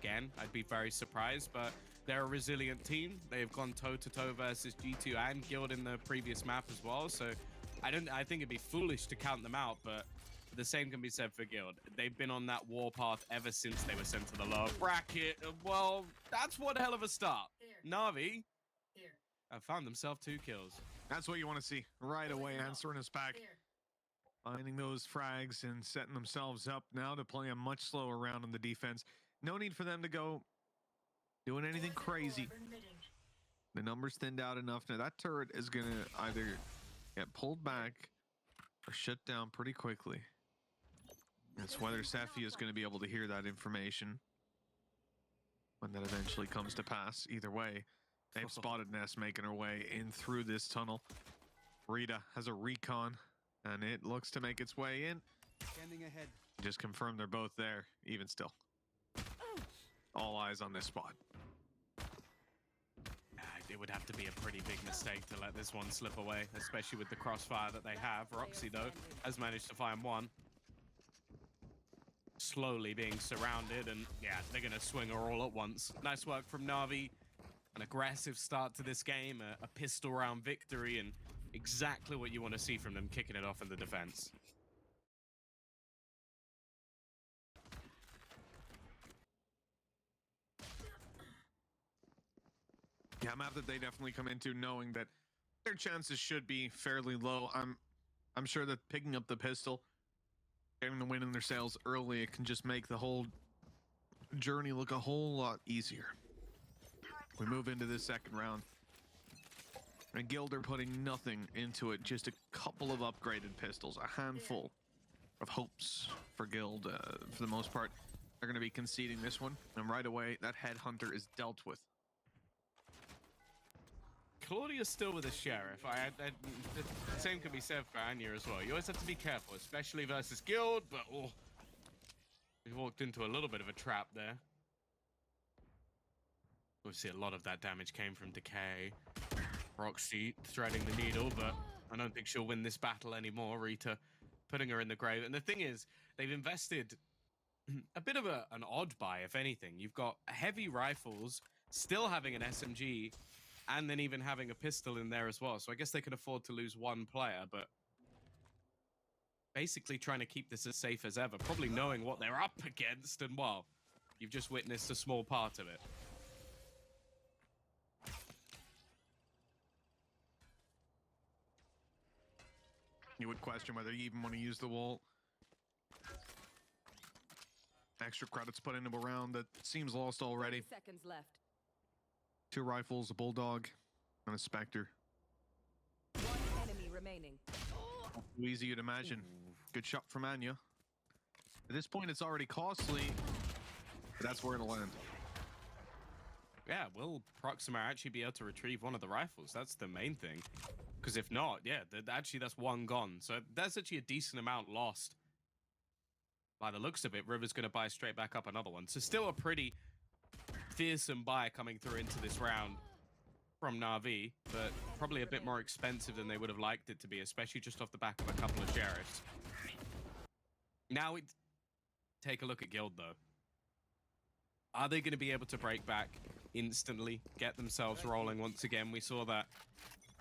again. I'd be very surprised, but they're a resilient team. They've gone toe-to-toe versus G2 and Guild in the previous map as well, so I think it'd be foolish to count them out, but the same can be said for Guild. They've been on that warpath ever since they were sent to the lower bracket. Well, that's one hell of a start. NAVI have found themselves 2 kills. That's what you want to see right away, answering us back. Finding those frags and setting themselves up now to play a much slower round on the defense. No need for them to go doing anything crazy. The numbers thinned out enough. Now that turret is going to either get pulled back or shut down pretty quickly. It's whether Sephi is going to be able to hear that information when that eventually comes to pass. Either way, they've spotted Ness making her way in through this tunnel. Rita has a recon, and it looks to make its way in. Standing ahead. Just confirm they're both there, even still. All eyes on this spot. It would have to be a pretty big mistake to let this one slip away, especially with the crossfire that they have. Roxy, though, has managed to find one. Slowly being surrounded, and yeah, they're going to swing her all at once. Nice work from NAVI. An aggressive start to this game, a pistol round victory, and exactly what you want to see from them, kicking it off in the defense. Yeah, a map that they definitely come into knowing that their chances should be fairly low. I'm sure that picking up the pistol, getting the win in their sails early, it can just make the whole journey look a whole lot easier. We move into this second round, and Guild are putting nothing into it, just a couple of upgraded pistols, a handful of hopes for Guild. For the most part, they're going to be conceding this one, and right away that headhunter is dealt with. Claudia's still with the Sheriff. The same can be said for Anya as well. You always have to be careful, especially versus Guild, but oh, we walked into a little bit of a trap there. Obviously, a lot of that damage came from Decay. Roxy threading the needle, but I don't think she'll win this battle anymore. Rita putting her in the grave. And the thing is, they've invested a bit of an odd buy, if anything. You've got heavy rifles, still having an SMG, and then even having a pistol in there as well. So I guess they can afford to lose one player, but basically trying to keep this as safe as ever, probably knowing what they're up against, and well, you've just witnessed a small part of it. You would question whether you even want to use the wall. Extra credits put into a round that seems lost already. 30 seconds left. 2 rifles, a bulldog, and a specter. 1 enemy remaining. Too easy, you'd imagine. Good shot from Anya. At this point, it's already costly, but that's where it'll end. Yeah, will Proxima actually be able to retrieve one of the rifles? That's the main thing. Because if not, yeah, actually that's one gone. So that's actually a decent amount lost. By the looks of it, River's going to buy straight back up another one. So still a pretty fearsome buy coming through into this round from NAVI, but probably a bit more expensive than they would have liked it to be, especially just off the back of a couple of Sheriffs. Now we take a look at Guild, though. Are they going to be able to break back instantly, get themselves rolling once again? We saw that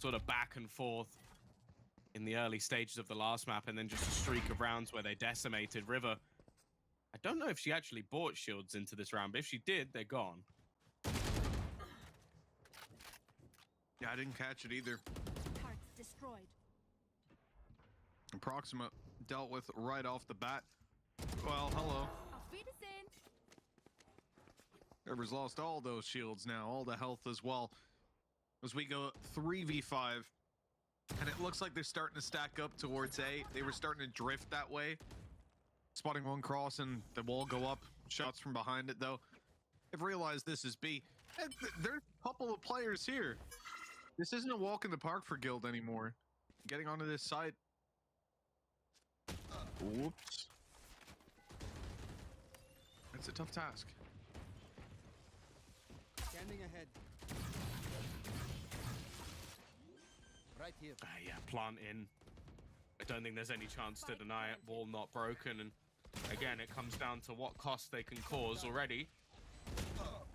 sort of back and forth in the early stages of the last map, and then just a streak of rounds where they decimated River. I don't know if she actually bought shields into this round, but if she did, they're gone. Yeah, I didn't catch it either. Parts destroyed. Proxima dealt with right off the bat. Well, hello. River's lost all those shields now, all the health as well. As we go 3v5, and it looks like they're starting to stack up towards A. They were starting to drift that way. Spotting one cross and the wall go up. Shots from behind it, though. They've realized this is B. And there's a couple of players here. This isn't a walk in the park for Guild anymore. Getting onto this side. Whoops. It's a tough task. Standing ahead. Right here. Yeah, plant in. I don't think there's any chance to deny it. Wall not broken, and again, it comes down to what cost they can cause already.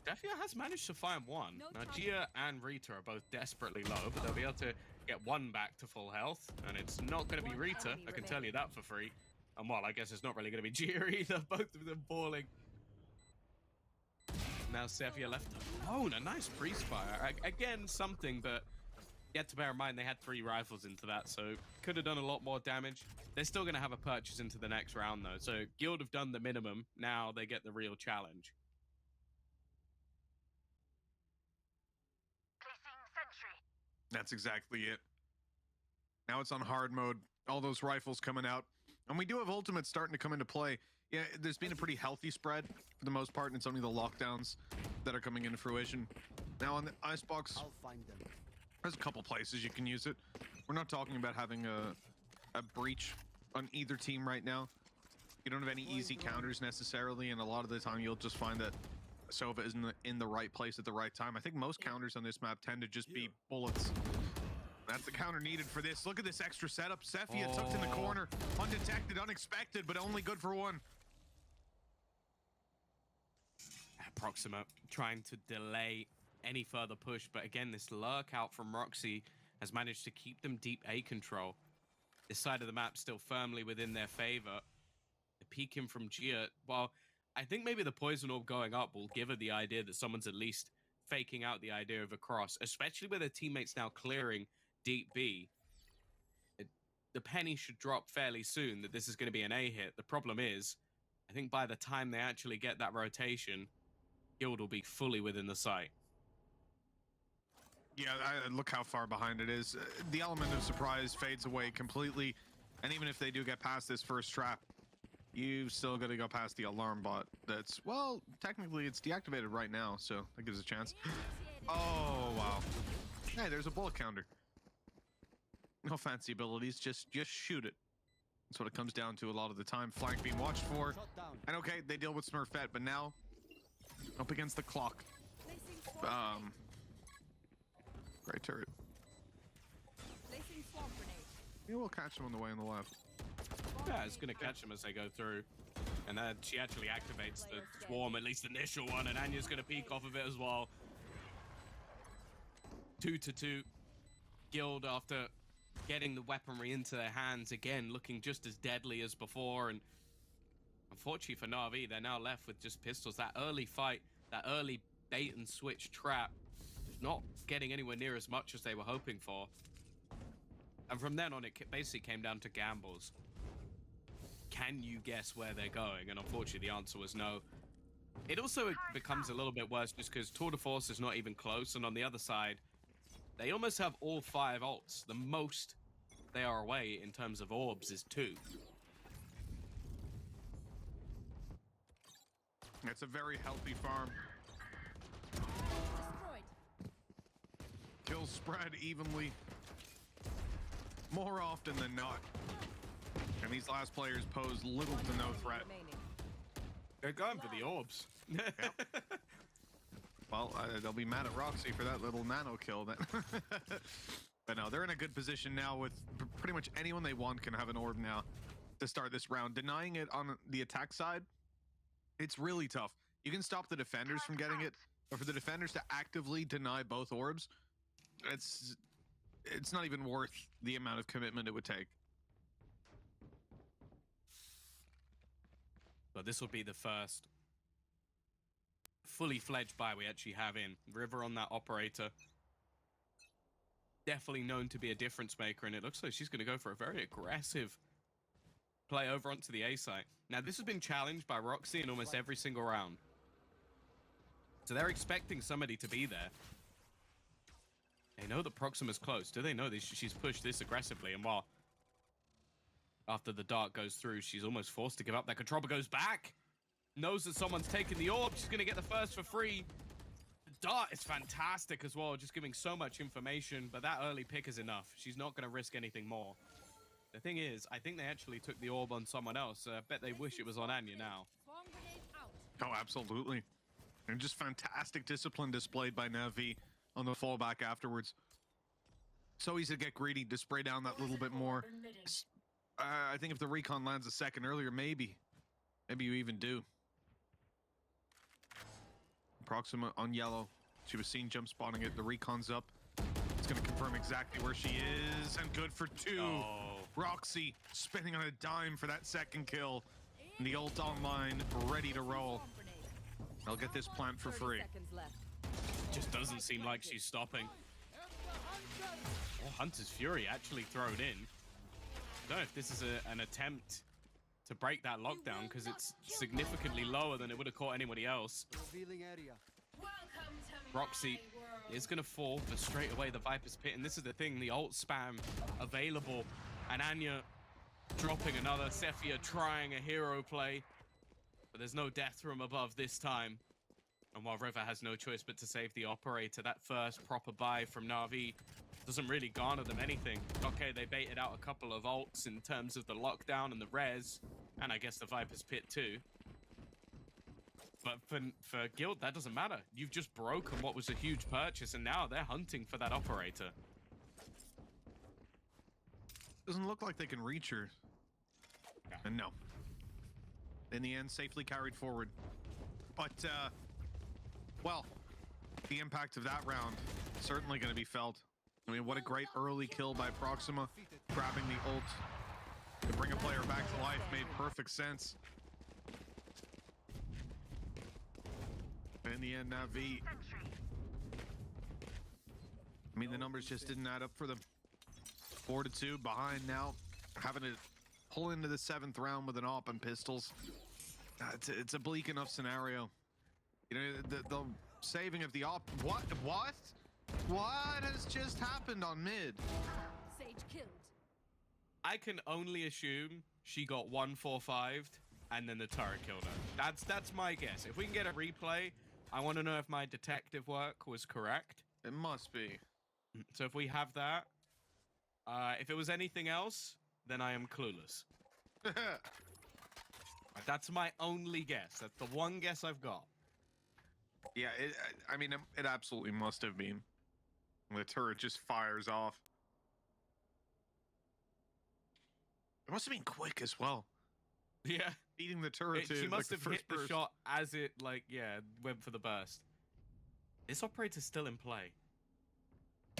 Defia has managed to find one. No Now, trouble. Gia and Rita are both desperately low, but they'll be able to get one back to full health, and it's not going to be One Rita. enemy I can tell you remaining. that for free. And well, I guess it's not really going to be Gia either. Both of them falling. Now Sevilla left alone. A nice breeze fire. Again, something, but you have to bear in mind they had 3 rifles into that, so could have done a lot more damage. They're still going to have a purchase into the next round, though. So Guild have done the minimum. Now they get the real challenge. That's exactly it. Now it's on hard mode. All those rifles coming out. And we do have ultimates starting to come into play. Yeah, there's been a pretty healthy spread for the most part, and it's only the lockdowns that are coming into fruition. Now on the icebox, I'll find them. there's a couple places you can use it. We're not talking about having a breach on either team right now. You don't have any easy counters necessarily, and a lot of the time you'll just find that Sova is in the right place at the right time. I think most counters on this map tend to just be bullets. That's the counter needed for this. Look at this extra setup. Cephia tucked in the corner, undetected, unexpected, but only good for one. Proxima trying to delay any further push, but again, this lurk out from Roxy has managed to keep them deep A control. This side of the map still firmly within their favor. The peeking from Gia, well, I think maybe the poison orb going up will give her the idea that someone's at least faking out the idea of a cross, especially with their teammates now clearing deep B. The penny should drop fairly soon that this is going to be an A hit. The problem is, I think by the time they actually get that rotation, Guild will be fully within the sight. Yeah, look how far behind it is. The element of surprise fades away completely, and even if they do get past this first trap, you've still got to go past the alarm bot. That's, well, technically it's deactivated right now, so that gives a chance. Oh, wow. Hey, there's a bullet counter. No fancy abilities, just shoot it. That's what it comes down to a lot of the time. Flank being watched for. Shot down. And okay, they deal with Smurfette, but now up against the clock. Placing swamp Great turret. grenade. Placing swamp grenade. Maybe we'll catch them on the way on the left. Yeah, it's going to catch them as they go through. And then she actually activates the swarm, at least the initial one, and Anya's going to peek off of it as well. 2-2. Guild, after getting the weaponry into their hands again, looking just as deadly as before. And unfortunately for NAVI, they're now left with just pistols. That early fight, that early bait and switch trap, not getting anywhere near as much as they were hoping for. And from then on, it basically came down to gambles. Can you guess where they're going? And unfortunately, the answer was no. It also becomes a little bit worse just because Tour de Force is not even close. And on the other side, they almost have all 5 ults. The most they are away in terms of orbs is 2. It's a very healthy farm. Destroyed. Kills spread evenly. More often than not. And these last players pose little to no threat. Remaining. They're going for the orbs. Well, they'll be mad at Roxy for that little nano kill then. But no, they're in a good position now with pretty much anyone they want can have an orb now to start this round. Denying it on the attack side, it's really tough. You can stop the defenders from getting it, but for the defenders to actively deny both orbs, it's not even worth the amount of commitment it would take. But this will be the first fully fledged buy we actually have in. River on that operator. Definitely known to be a difference maker, and it looks like she's going to go for a very aggressive play over onto the A site. Now, this has been challenged by Roxy in almost every single round. So they're expecting somebody to be there. They know that Proxima's close. Do they know that she's pushed this aggressively? And while after the dart goes through, she's almost forced to give up. That control goes back. Knows that someone's taking the orb. She's going to get the first for free. The dart is fantastic as well, just giving so much information. But that early pick is enough. She's not going to risk anything more. The thing is, I think they actually took the orb on someone else. I bet they wish it was on Anya now. Swamp grenade out. Oh, absolutely. And just fantastic discipline displayed by NAVI on the fallback afterwards. So easy to get greedy, to spray down that little bit more. I think if the recon lands a second earlier, maybe you even do. Proxima on yellow. She was seen jump spotting it. The recon's up. It's going to confirm exactly where she is. And good for 2. Oh. Roxy spinning on a dime for that second kill. And the ult online, ready to roll. Swamp grenade. I'll get this plant for 30 free. seconds left. Just doesn't seem like she's stopping. Oh, Hunter's Fury actually thrown in. I don't know if this is an attempt to break that lockdown because it's significantly lower than it would have caught anybody else. Revealing area. Roxy is going to fall for straight away the Viper's Pit. And this is the thing, the ult spam available. And Anya dropping another. Sephia trying a hero play. But there's no death from above this time. And while River has no choice but to save the operator, that first proper buy from NAVI doesn't really garner them anything. Okay, they baited out a couple of ults in terms of the lockdown and the res. And I guess the Viper's Pit too. But for Guild, that doesn't matter. You've just broken what was a huge purchase, and now they're hunting for that operator. Doesn't look like they can reach her. Yeah. And no. In the end, safely carried forward. But, well, the impact of that round certainly going to be felt. I mean, what a great early kill by Proxima, grabbing the ult to bring a player back to life made perfect sense. In the end, NAVI. I mean, the numbers just didn't add up for them. 4-2 behind now, having to pull into the 7th round with an op and pistols. It's a bleak enough scenario. You know, the saving of the op. What has just happened on mid? Sage killed. I can only assume she got 1-4-5'd and then the turret killed her. That's my guess. If we can get a replay, I want to know if my detective work was correct. It must be. So if we have that, if it was anything else, then I am clueless. That's my only guess. That's the one guess I've got. Yeah, I mean, it absolutely must have been. The turret just fires off. It must have been quick as well. Yeah. Beating the turret to She must like, have hit the burst. shot as it, like, yeah, went for the burst. This operator's still in play.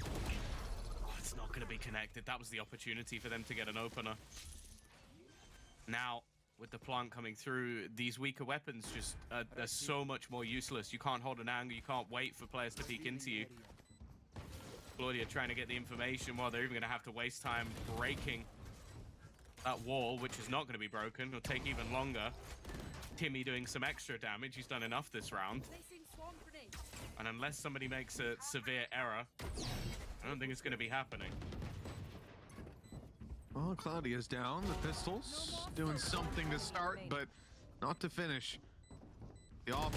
Oh, it's not going to be connected. That was the opportunity for them to get an opener. Now, with the plant coming through, these weaker weapons just are so much more useless. You can't hold an angle. You can't wait for players to peek into you. Claudia trying to get the information while they're even going to have to waste time breaking that wall, which is not going to be broken. It'll take even longer. Timmy doing some extra damage. He's done enough this round. Placing swamp grenade. And unless somebody makes a severe error, I don't think it's going to be happening. Well, Claudia's down. The pistols doing something to start, but not to finish. The off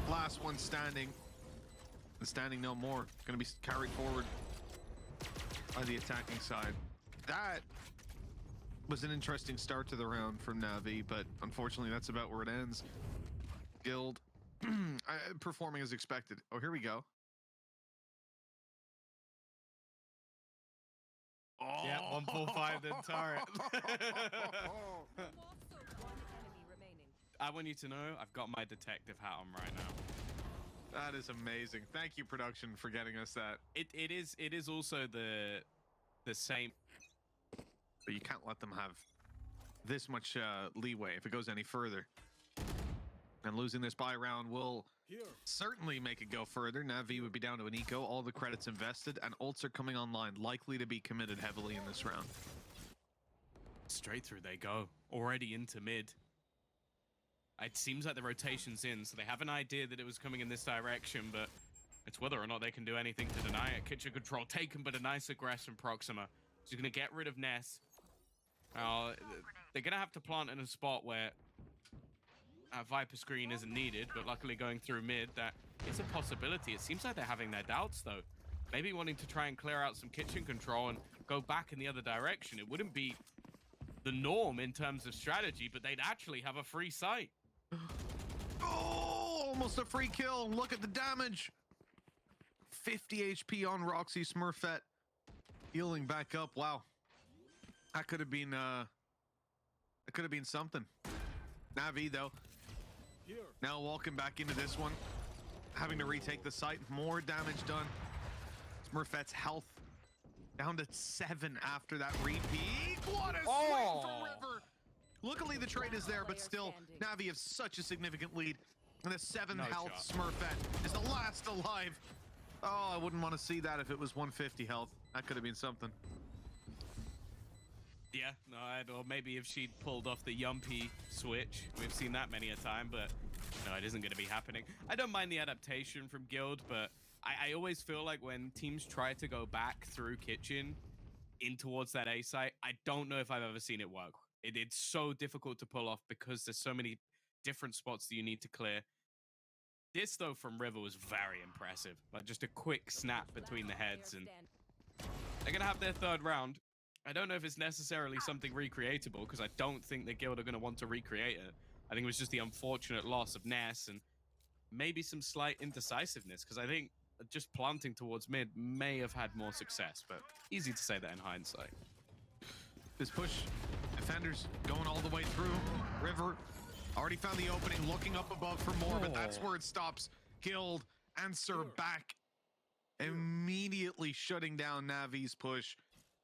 last one standing. And standing no more. Going to be carried forward by the attacking side. That was an interesting start to the round from NAVI, but unfortunately that's about where it ends. Guild performing as expected. Oh, here we go. Oh. Yeah, 145 then turret. No more so. One enemy remaining. I want you to know I've got my detective hat on right now. That is amazing. Thank you, production, for getting us that. It is also the same. But you can't let them have this much leeway if it goes any further. And losing this buy round will certainly make it go further. NAVI would be down to an eco, all the credits invested, and ults are coming online, likely to be committed heavily in this round. Straight through they go, already into mid. It seems like the rotation's in, so they have an idea that it was coming in this direction, but it's whether or not they can do anything to deny it. Kitchen control taken, but a nice aggression Proxima. She's going to get rid of Ness. They're going to have to plant in a spot where Viper screen isn't needed, but luckily going through mid, that is a possibility. It seems like they're having their doubts, though. Maybe wanting to try and clear out some kitchen control and go back in the other direction. It wouldn't be the norm in terms of strategy, but they'd actually have a free site. Oh, almost a free kill. Look at the damage. 50 HP on Roxy Smurfette. Healing back up. Wow. That could have been something. NAVI though. Now walking back into this one. having to retake the site. More damage done. Smurfette's health down to 7 after that repeat. What a swing from River. Luckily, the trade is there, but still, Navi have such a significant lead. And the 7 health Smurfette is the last alive. Oh, I wouldn't want to see that if it was 150 health. That could have been something. Yeah, no, or maybe if she'd pulled off the Yumpy switch. We've seen that many a time, but no, it isn't going to be happening. I don't mind the adaptation from Guild, but I always feel like when teams try to go back through Kitchen in towards that A site, I don't know if I've ever seen it work. It's so difficult to pull off because there's so many different spots that you need to clear. This, though, from River was very impressive. Like, just a quick snap between the heads, and they're going to have their 3rd round. I don't know if it's necessarily something recreatable, because I don't think the Guild are going to want to recreate it. I think it was just the unfortunate loss of Ness and maybe some slight indecisiveness, because I think just planting towards mid may have had more success, but easy to say that in hindsight. This push, defenders going all the way through. River already found the opening, looking up above for more, but that's where it stops. Guild, answer back, immediately shutting down Navi's push.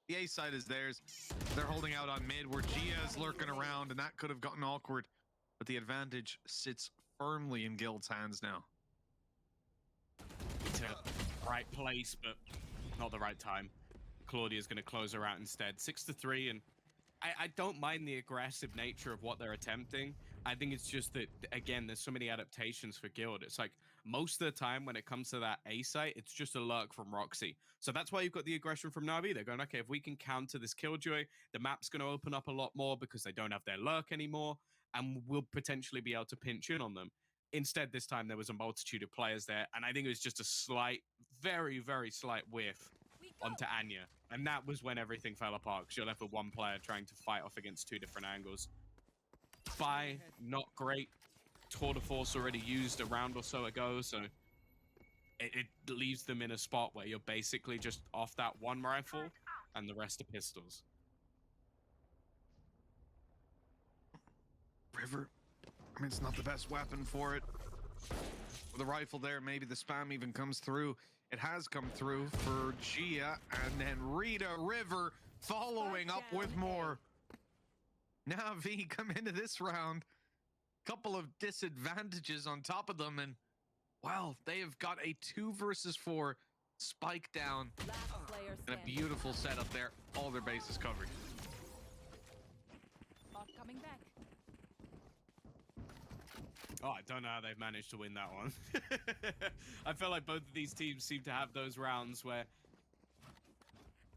The A side is theirs. They're holding out on mid where Gia is lurking around, and that could have gotten awkward, but the advantage sits firmly in Guild's hands now. It's a right place, but not the right time. Claudia's going to close her out instead. 6-3, and I don't mind the aggressive nature of what they're attempting. I think it's just that, again, there's so many adaptations for Guild. It's like most of the time when it comes to that A site, it's just a lurk from Roxy. So that's why you've got the aggression from Navi. They're going, okay, if we can counter this Killjoy, the map's going to open up a lot more because they don't have their lurk anymore, and we'll potentially be able to pinch in on them. Instead, this time there was a multitude of players there, and I think it was just a slight, very, very slight whiff onto Anya. And that was when everything fell apart, because you're left with one player trying to fight off against 2 different angles. Spy, not great. Tour de Force already used a round or so ago, so it leaves them in a spot where you're basically just off that one rifle, and the rest are pistols. River, I mean, it's not the best weapon for it. With the rifle there, maybe the spam even comes through. It has come through for Gia, and then Rita River following up with more. Navi come into this round, couple of disadvantages on top of them, and wow, they have got a 2 versus 4 spike down and a beautiful setup there. All their bases covered. Coming back. Oh, I don't know how they've managed to win that one. I feel like both of these teams seem to have those rounds where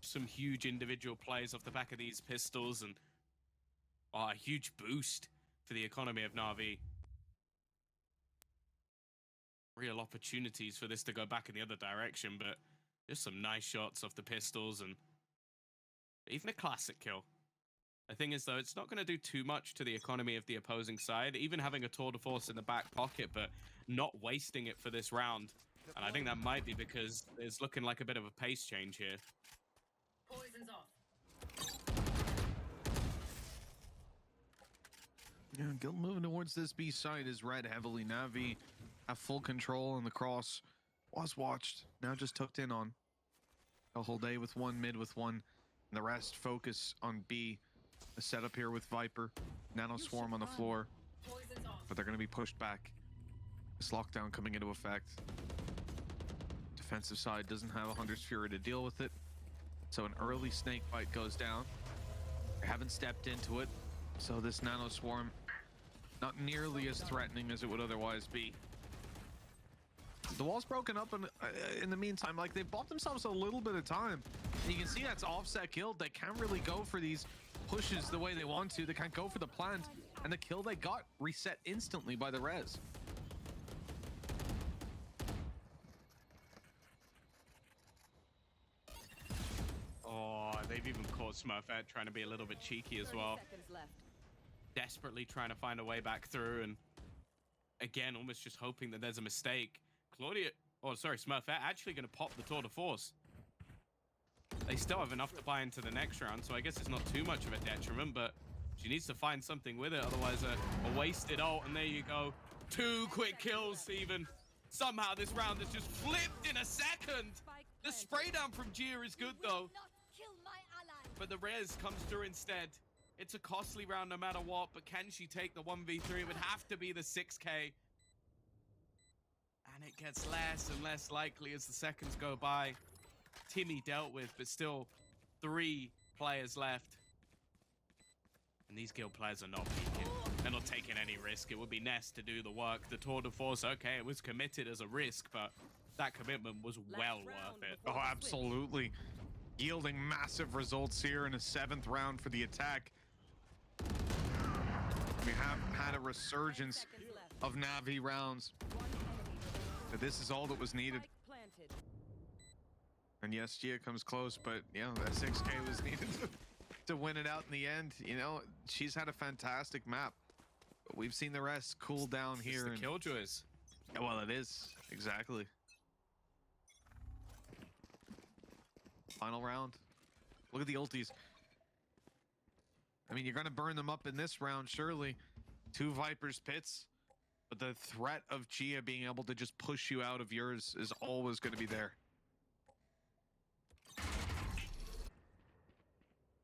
some huge individual plays off the back of these pistols, and a huge boost for the economy of Navi. Real opportunities for this to go back in the other direction, but just some nice shots off the pistols and even a classic kill. The thing is, though, it's not going to do too much to the economy of the opposing side, even having a tour de force in the back pocket, but not wasting it for this round. And I think that might be because it's looking like a bit of a pace change here. Poison's off. Yeah, Guild moving towards this B side is red heavily. Navi have full control, and the cross was watched, now just tucked in on. A whole day with one, mid with one, and the rest focus on B. A setup here with Viper, Nano Swarm on the floor, but they're going to be pushed back. This lockdown coming into effect. Defensive side doesn't have a Hunter's Fury to deal with it, so an early snake bite goes down. They haven't stepped into it, so this Nano Swarm not nearly as threatening as it would otherwise be. The wall's broken up in the meantime. Like, they've bought themselves a little bit of time. And you can see that's offset killed. They can't really go for these pushes the way they want to. They can't go for the plant. And the kill they got reset instantly by the res. Oh, they've even caught Smurfette trying to be a little bit cheeky as well. Desperately trying to find a way back through, and again, almost just hoping that there's a mistake. Smurfette actually going to pop the tour de force. They still have enough to buy into the next round, so I guess it's not too much of a detriment, but she needs to find something with it, otherwise a wasted ult, and there you go. 2 quick kills even. Somehow this round has just flipped in a second. Spike The planted. spray down from Gia is good though, Not kill my ally. but the res comes through instead. It's a costly round no matter what, but can she take the 1v3? It would have to be the 6k. And it gets less and less likely as the seconds go by. Timmy dealt with, but still 3 players left. And these guild players are not peeking. They're not taking any risk. It would be Ness to do the work. The tour de force, okay, it was committed as a risk, but that commitment was well worth it. Oh, absolutely. Yielding massive results here in a 7th round for the attack. We have had a resurgence Seconds left. of Navi rounds. One enemy. But this is all that was needed. Spike planted. And yes, Gia comes close, but yeah, that 6k was needed to win it out in the end. You know, she's had a fantastic map. But we've seen the rest cool down It's here. the and- Killjoys. Yeah, well, it is. Exactly. Final round. Look at the ultis. I mean, you're going to burn them up in this round, surely. 2 Viper's pits. But the threat of Gia being able to just push you out of yours is always going to be there. That's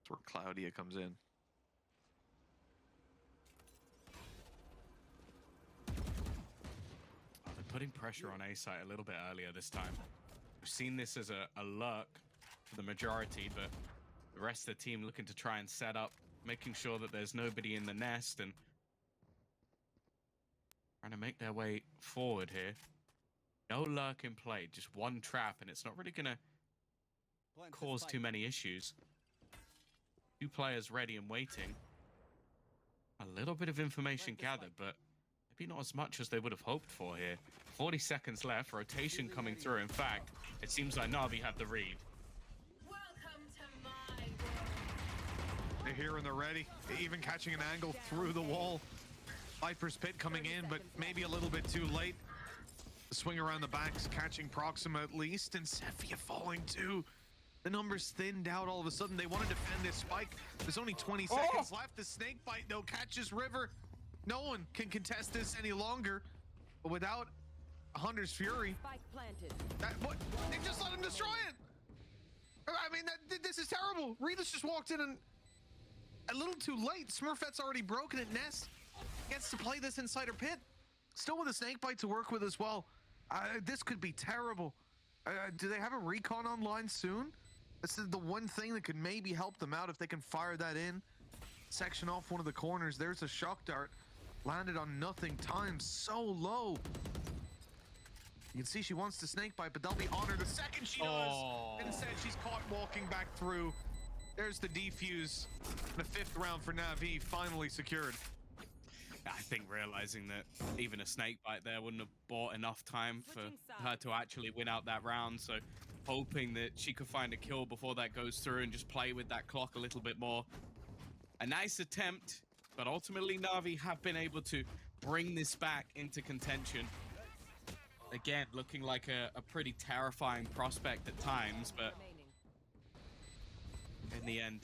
where Claudia comes in. Oh, they're putting pressure on A site a little bit earlier this time. We've seen this as a lurk for the majority, but the rest of the team looking to try and set up, making sure that there's nobody in the nest and trying to make their way forward here. No lurk in play, just one trap, and it's not really going to Plant the cause spike. too many issues. 2 players ready and waiting. A little bit of information Plant the gathered, but maybe not as much as they would have hoped for here. 40 seconds left, rotation coming through. In fact, it seems like Navi have the read. Welcome to my world. They're here and they're ready. Even catching an angle through the wall. Viper's pit coming in, but maybe a little bit too late. The swing around the back's catching Proxima at least, and Sephia falling too. The numbers thinned out all of a sudden. They want to defend this spike. There's only 20 seconds left. The snake bite, though, catches River. No one can contest this any longer. But without Hunter's Fury, Spike planted. what? They just let him destroy it. I mean, this is terrible. Reedus just walked in and a little too late. Smurfette's already broken it. Ness gets to play this inside her pit. Still with a snake bite to work with as well. This could be terrible. Do they have a recon online soon? This is the one thing that could maybe help them out if they can fire that in. Section off one of the corners. There's a shock dart. Landed on nothing. Time so low. You can see she wants to snake bite, but they'll be on her the second she does. Oh. Instead, she's caught walking back through. There's the defuse. The 5th round for Navi finally secured. I think realizing that even a snake bite there wouldn't have bought enough time for Switching her sides. to actually win out that round. So hoping that she could find a kill before that goes through and just play with that clock a little bit more. A nice attempt, but ultimately Navi have been able to bring this back into contention. Again, looking like a pretty terrifying prospect at times, but Remaining. in the end,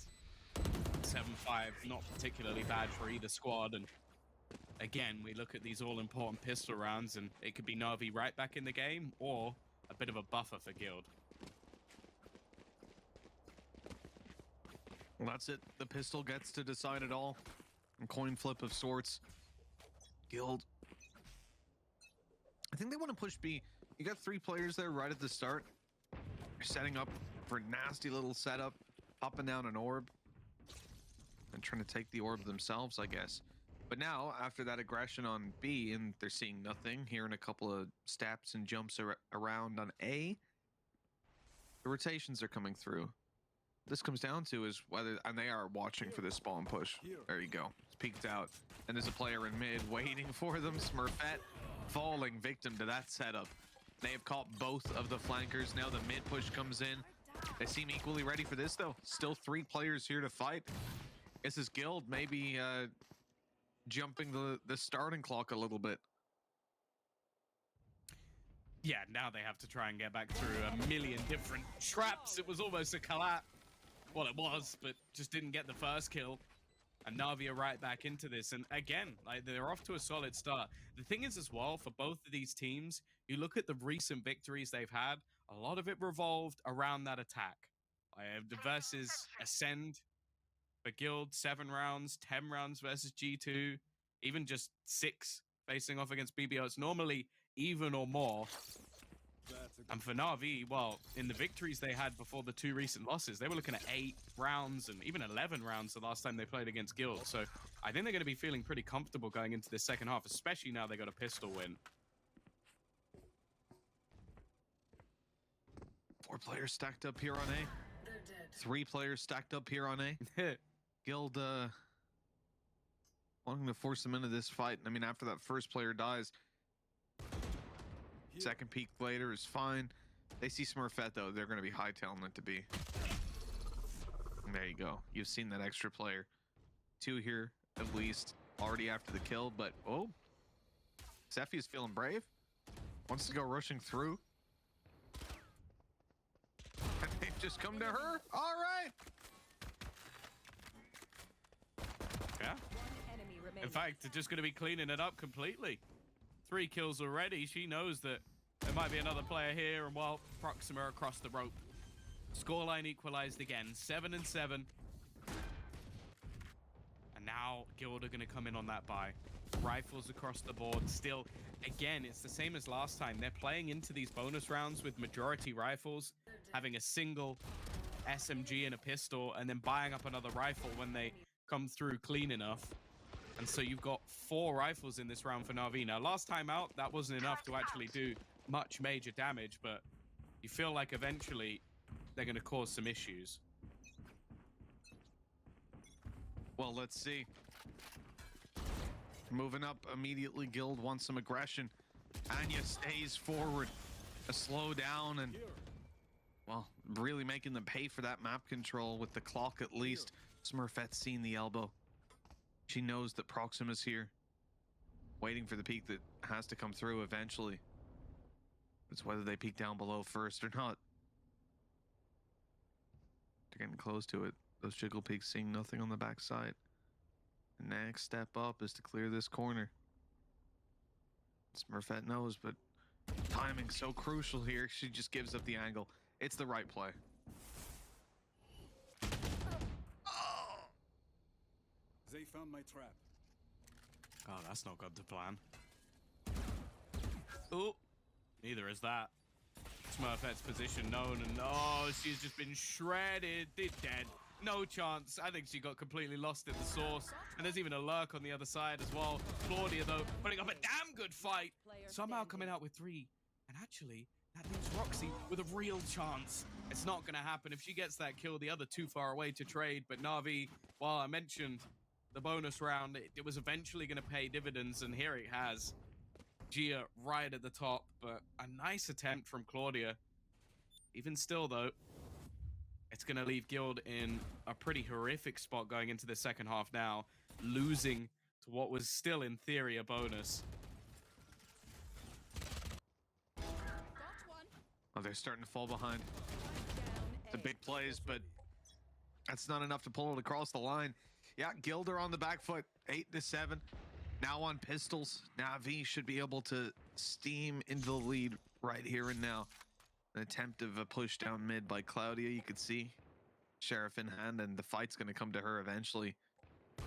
7-5, not particularly bad for either squad. And again, we look at these all-important pistol rounds, and it could be Navi right back in the game, or a bit of a buffer for Guild. Well, that's it. The pistol gets to decide it all. And coin flip of sorts. Guild. I think they want to push B. You got 3 players there right at the start. You're setting up for a nasty little setup. Popping down an orb. And trying to take the orb themselves, I guess. But now, after that aggression on B, and they're seeing nothing, hearing a couple of steps and jumps around on A, the rotations are coming through. This comes down to is whether, and they are watching for this spawn push. There you go. It's peeked out. And there's a player in mid waiting for them. Smurfette falling victim to that setup. They have caught both of the flankers. Now the mid push comes in. They seem equally ready for this, though. Still 3 players here to fight. This is Guild maybe jumping the starting clock a little bit. Yeah, now they have to try and get back through a million different traps. It was almost a collapse. Well, it was, but just didn't get the first kill. And Navi are right back into this. And again, like, they're off to a solid start. The thing is as well, for both of these teams, you look at the recent victories they've had, a lot of it revolved around that attack. Versus Ascend for Guild, 7 rounds, 10 rounds versus G2, even just 6 facing off against BBO. It's normally even or more. And for NAVI, well, in the victories they had before the 2 recent losses, they were looking at 8 rounds and even 11 rounds the last time they played against Guild. So I think they're going to be feeling pretty comfortable going into this second half, especially now they got a pistol win. 4 players stacked up here on A. 3 players stacked up here on A. Guild wanting to force them into this fight. I mean, after that first player dies, second peek later is fine. They see Smurfette though, they're going to be hightailing it to be. And there you go. You've seen that extra player. 2 here, at least, already after the kill. But, oh, Seffi is feeling brave. Wants to go rushing through. And they've just come to her. All right. Yeah. One enemy In remaining. fact, they're just going to be cleaning it up completely. 3 kills already. She knows that there might be another player here, and well, Proxima across the rope. Scoreline equalized again, 7-7. And now Guild are going to come in on that buy. Rifles across the board. Still, again, it's the same as last time. They're playing into these bonus rounds with majority rifles, having a single SMG and a pistol, and then buying up another rifle when they come through clean enough. And so you've got 4 rifles in this round for NAVI. Now, last time out, that wasn't enough to actually do much major damage, but you feel like eventually they're going to cause some issues. Well, let's see. Moving up immediately, Guild wants some aggression. Anya stays forward. A slow down and, well, really making them pay for that map control with the clock at least. Smurfette's seen the elbow. She knows that Proxima's here. Waiting for the peek that has to come through eventually. It's whether they peek down below first or not. They're getting close to it. Those jiggle peaks seeing nothing on the backside. The next step up is to clear this corner. Smurfette knows, but timing's so crucial here. She just gives up the angle. It's the right play. They found my trap. Oh, that's not good to plan. Oh, neither is that. Smurfette's position known, and oh, she's just been shredded. Dead. No chance. I think she got completely lost in the source. And there's even a lurk on the other side as well. Claudia, though, putting up a damn good fight. Somehow coming out with 3. And actually, that leaves Roxy with a real chance. It's not going to happen. If she gets that kill, the other 2 far away to trade. But NAVI, while I mentioned the bonus round, it was eventually going to pay dividends. And here it has. Gia right at the top. But a nice attempt from Claudia. Even still, though, it's going to leave Guild in a pretty horrific spot going into the second half now, losing to what was still, in theory, a bonus. Got one. Oh, they're starting to fall behind. The big plays, but that's not enough to pull it across the line. Yeah, Guild are on the back foot, 8-7. Now on pistols. NAVI should be able to steam into the lead right here and now. An attempt of a push down mid by Claudia, you could see. Sheriff in hand, and the fight's going to come to her eventually.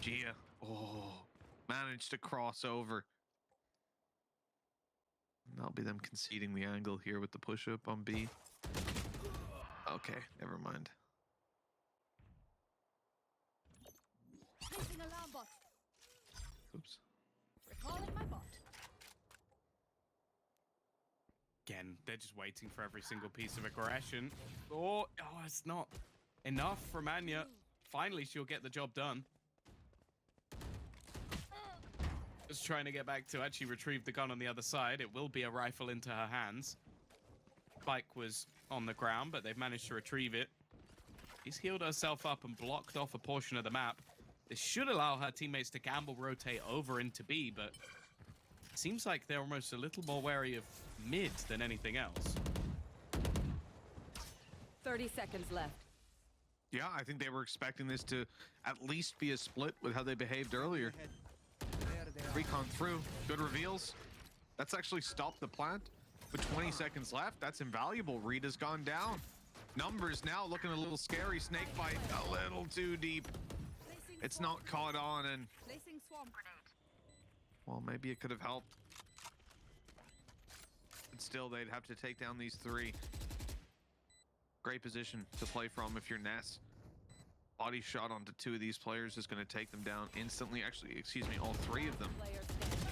Gia, oh, managed to cross over. That'll be them conceding the angle here with the push-up on B. Okay, never mind. Placing alarm bot. Oops. Recalling my bot. Again, they're just waiting for every single piece of aggression. Oh, it's not enough from Anya. Finally, she'll get the job done. Just trying to get back to actually retrieve the gun on the other side. It will be a rifle into her hands. Bike was on the ground, but they've managed to retrieve it. She's healed herself up and blocked off a portion of the map. This should allow her teammates to gamble rotate over into B, but it seems like they're almost a little more wary of mid than anything else. 30 seconds left. Yeah, I think they were expecting this to at least be a split with how they behaved earlier. There they are. Recon through, good reveals. That's actually stopped the plant, With 20 seconds left, that's invaluable. Rita's gone down. Numbers now looking a little scary. Snake bite a little too deep. Placing It's swamp not caught on, and Placing swamp grenade. well, maybe it could have helped. But still, they'd have to take down these three. Great position to play from if you're Ness. Body shot onto two of these players is going to take them down instantly. Actually, excuse me, all three of them. Player standing.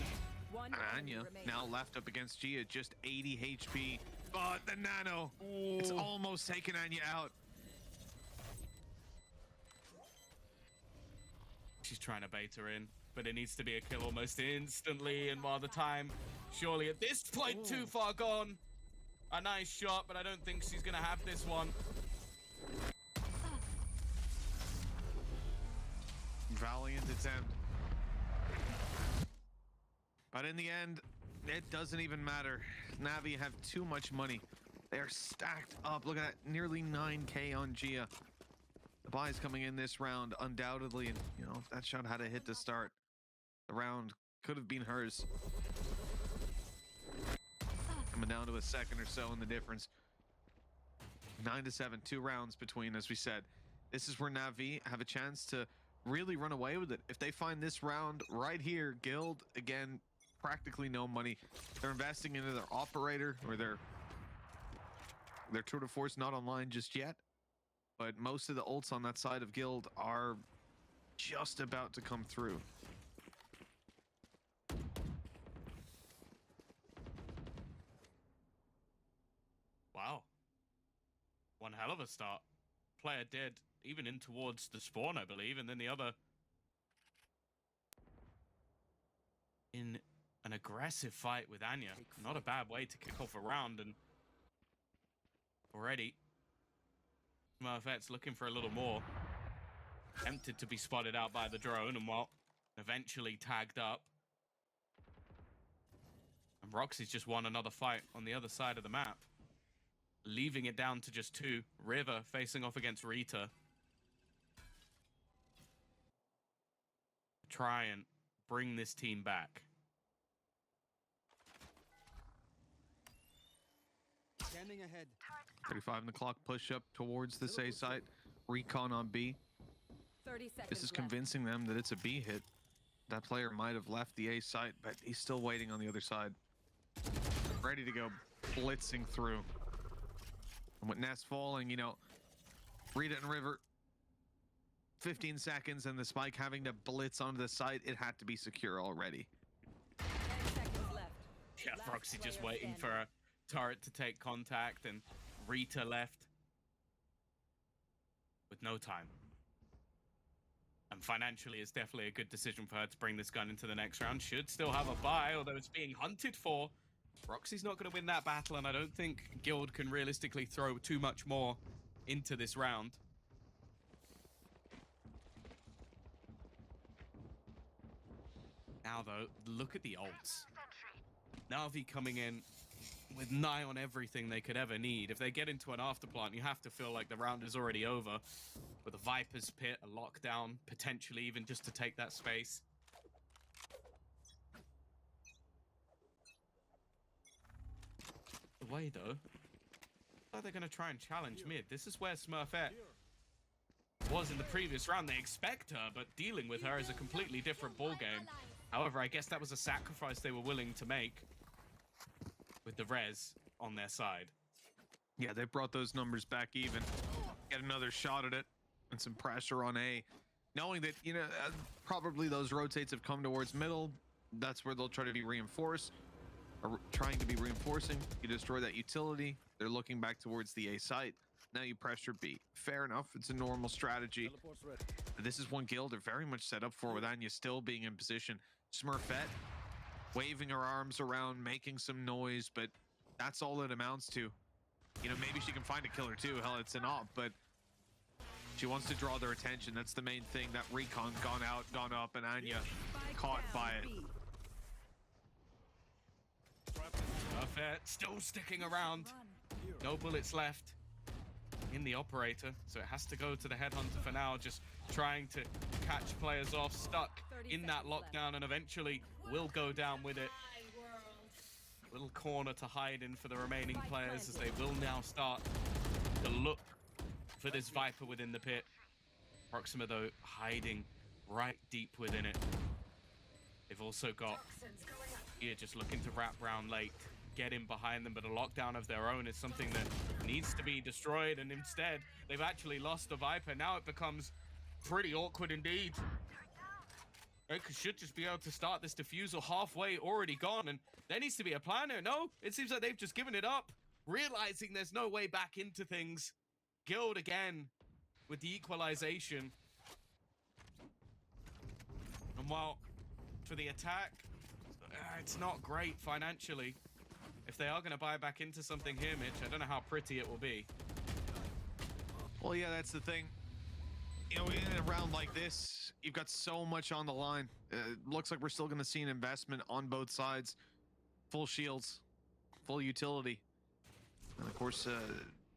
One And enemy Anya remaining. now left up against Gia, just 80 HP. But the nano, it's almost taken Anya out. She's trying to bait her in, but it needs to be a kill almost instantly. And while the time, surely at this point, too far gone. A nice shot, but I don't think she's going to have this one. Valiant attempt. But in the end, it doesn't even matter. Navi have too much money. They're stacked up. Look at that, nearly 9K on Gia. The buys coming in this round, undoubtedly. And, you know, if that shot had a hit to start, the round could have been hers. Coming down to a second or so in the difference. 9-7, 2 rounds between, as we said. This is where Navi have a chance to really run away with it. If they find this round right here, Guild, again, practically no money. They're investing into their operator or their tour de force, not online just yet. But most of the ults on that side of Guild are just about to come through. Wow. One hell of a start. Player dead, even in towards the spawn, I believe, and then the other in an aggressive fight with Anya. Not a bad way to kick off a round, and already Smurfette's looking for a little more. Tempted to be spotted out by the drone, and well, eventually tagged up. And Roxy's just won another fight on the other side of the map, leaving it down to just two. River facing off against Rita. Try and bring this team back. Scanning ahead. 35 in the clock, push up towards this A site. Recon on B. 30 seconds This is left. convincing them that it's a B hit. That player might have left the A site, but he's still waiting on the other side. Ready to go, blitzing through. And with Ness falling, you know, Rita and River, 15 seconds, and the Spike having to blitz onto the site, it had to be secure already. 10 seconds left. Yeah, Last Roxy just player waiting for standing. a turret to take contact, and Rita left with no time. And financially, it's definitely a good decision for her to bring this gun into the next round. Should still have a buy, although it's being hunted for. Roxy's not going to win that battle, and I don't think Guild can realistically throw too much more into this round. Now, though, look at the ults. Navi coming in with nigh on everything they could ever need. If they get into an afterplant, you have to feel like the round is already over. With a Viper's Pit, a lockdown, potentially even just to take that space. The way, though, how are they going to try and challenge mid? This is where Smurfette was in the previous round. They expect her, but dealing with her is a completely different ballgame. However, I guess that was a sacrifice they were willing to make with the res on their side. Yeah, they brought those numbers back even. Get another shot at it and some pressure on A. Knowing that, you know, probably those rotates have come towards middle. That's where they'll try to be reinforced. Or trying to be reinforcing. You destroy that utility. They're looking back towards the A site. Now you pressure B. Fair enough. It's a normal strategy. Teleport's ready. This is one Guild are very much set up for, with Anya still being in position. Smurfette waving her arms around, making some noise, but that's all it amounts to. You know, maybe she can find a killer too. Hell, it's an op, but she wants to draw their attention. That's the main thing. That recon gone out, gone up, and Anya Spike caught down by it. B. Smurfette still sticking around. Run. No bullets left in the operator, so it has to go to the headhunter for now, just trying to catch players off, stuck 30 in that seconds left. lockdown, and eventually will go down with it. Little corner to hide in for the remaining players as they will now start to look for this Viper within the pit. Proxima, though, hiding right deep within it. They've also got here just looking to wrap round late, get in behind them, but a lockdown of their own is something that needs to be destroyed, and instead, they've actually lost the Viper. Now it becomes pretty awkward indeed. They should just be able to start this defusal halfway already gone, and there needs to be a plan here. No, it seems like they've just given it up, realizing there's no way back into things. Guild again with the equalization. And while for the attack, it's not great financially. If they are going to buy back into something here, Mitch, I don't know how pretty it will be. Well, yeah, that's the thing. You know, in a round like this, you've got so much on the line. Looks like we're still going to see an investment on both sides. Full shields, full utility. And of course,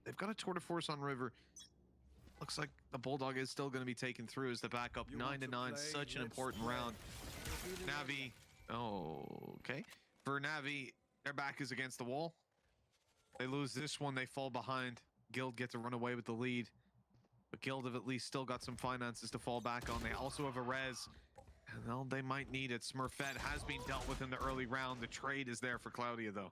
they've got a tour de force on River. Looks like the Bulldog is still going to be taken through as the backup. 9-9, such an important round. NAVI, okay. For NAVI, their back is against the wall. They lose this one, they fall behind. Guild get to run away with the lead. But Guild have at least still got some finances to fall back on. They also have a res. And well, they might need it. Smurfette has been dealt with in the early round. The trade is there for Claudia, though.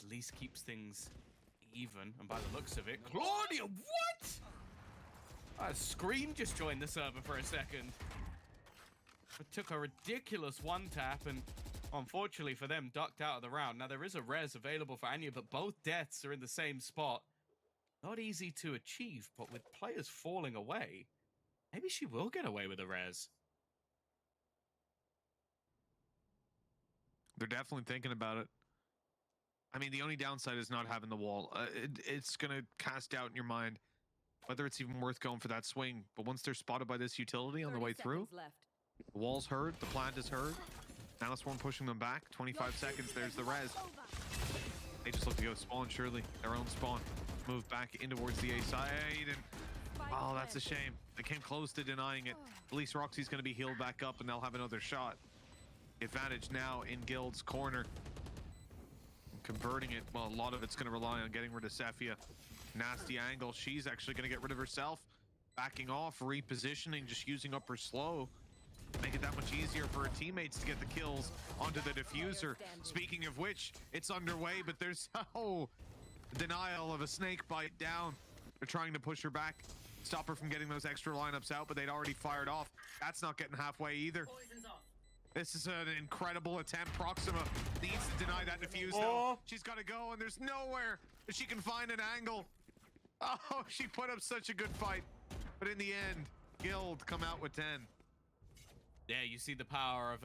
At least keeps things even, and by the looks of it, Claudia, what? A Scream just joined the server for a second. It took a ridiculous one tap, and unfortunately for them, ducked out of the round. Now there is a res available for Anya, but both deaths are in the same spot. Not easy to achieve, but with players falling away, maybe she will get away with a res. They're definitely thinking about it. I mean, the only downside is not having the wall. It's going to cast doubt in your mind whether it's even worth going for that swing. But once they're spotted by this utility on the way through, the wall's heard, the plant is heard. Nanoswarm pushing them back. 25 seconds, there's the res. They just look to go spawn, surely. Their own spawn. Move back in towards the A side. And oh, that's a shame. They came close to denying it. At least Roxy's going to be healed back up, and they'll have another shot. Advantage now in Guild's corner. Converting it, well, a lot of it's going to rely on getting rid of Cephia. Nasty angle. She's actually going to get rid of herself. Backing off, repositioning, just using up her slow. Make it that much easier for her teammates to get the kills onto the diffuser. Speaking of which, it's underway, but there's denial of a snake bite down. They're trying to push her back, stop her from getting those extra lineups out, but they'd already fired off. That's not getting halfway either. This is an incredible attempt. Proxima needs to deny that defuse, though. She's got to go, and there's nowhere that she can find an angle. Oh, she put up such a good fight. But in the end, Guild come out with 10. Yeah, you see the power of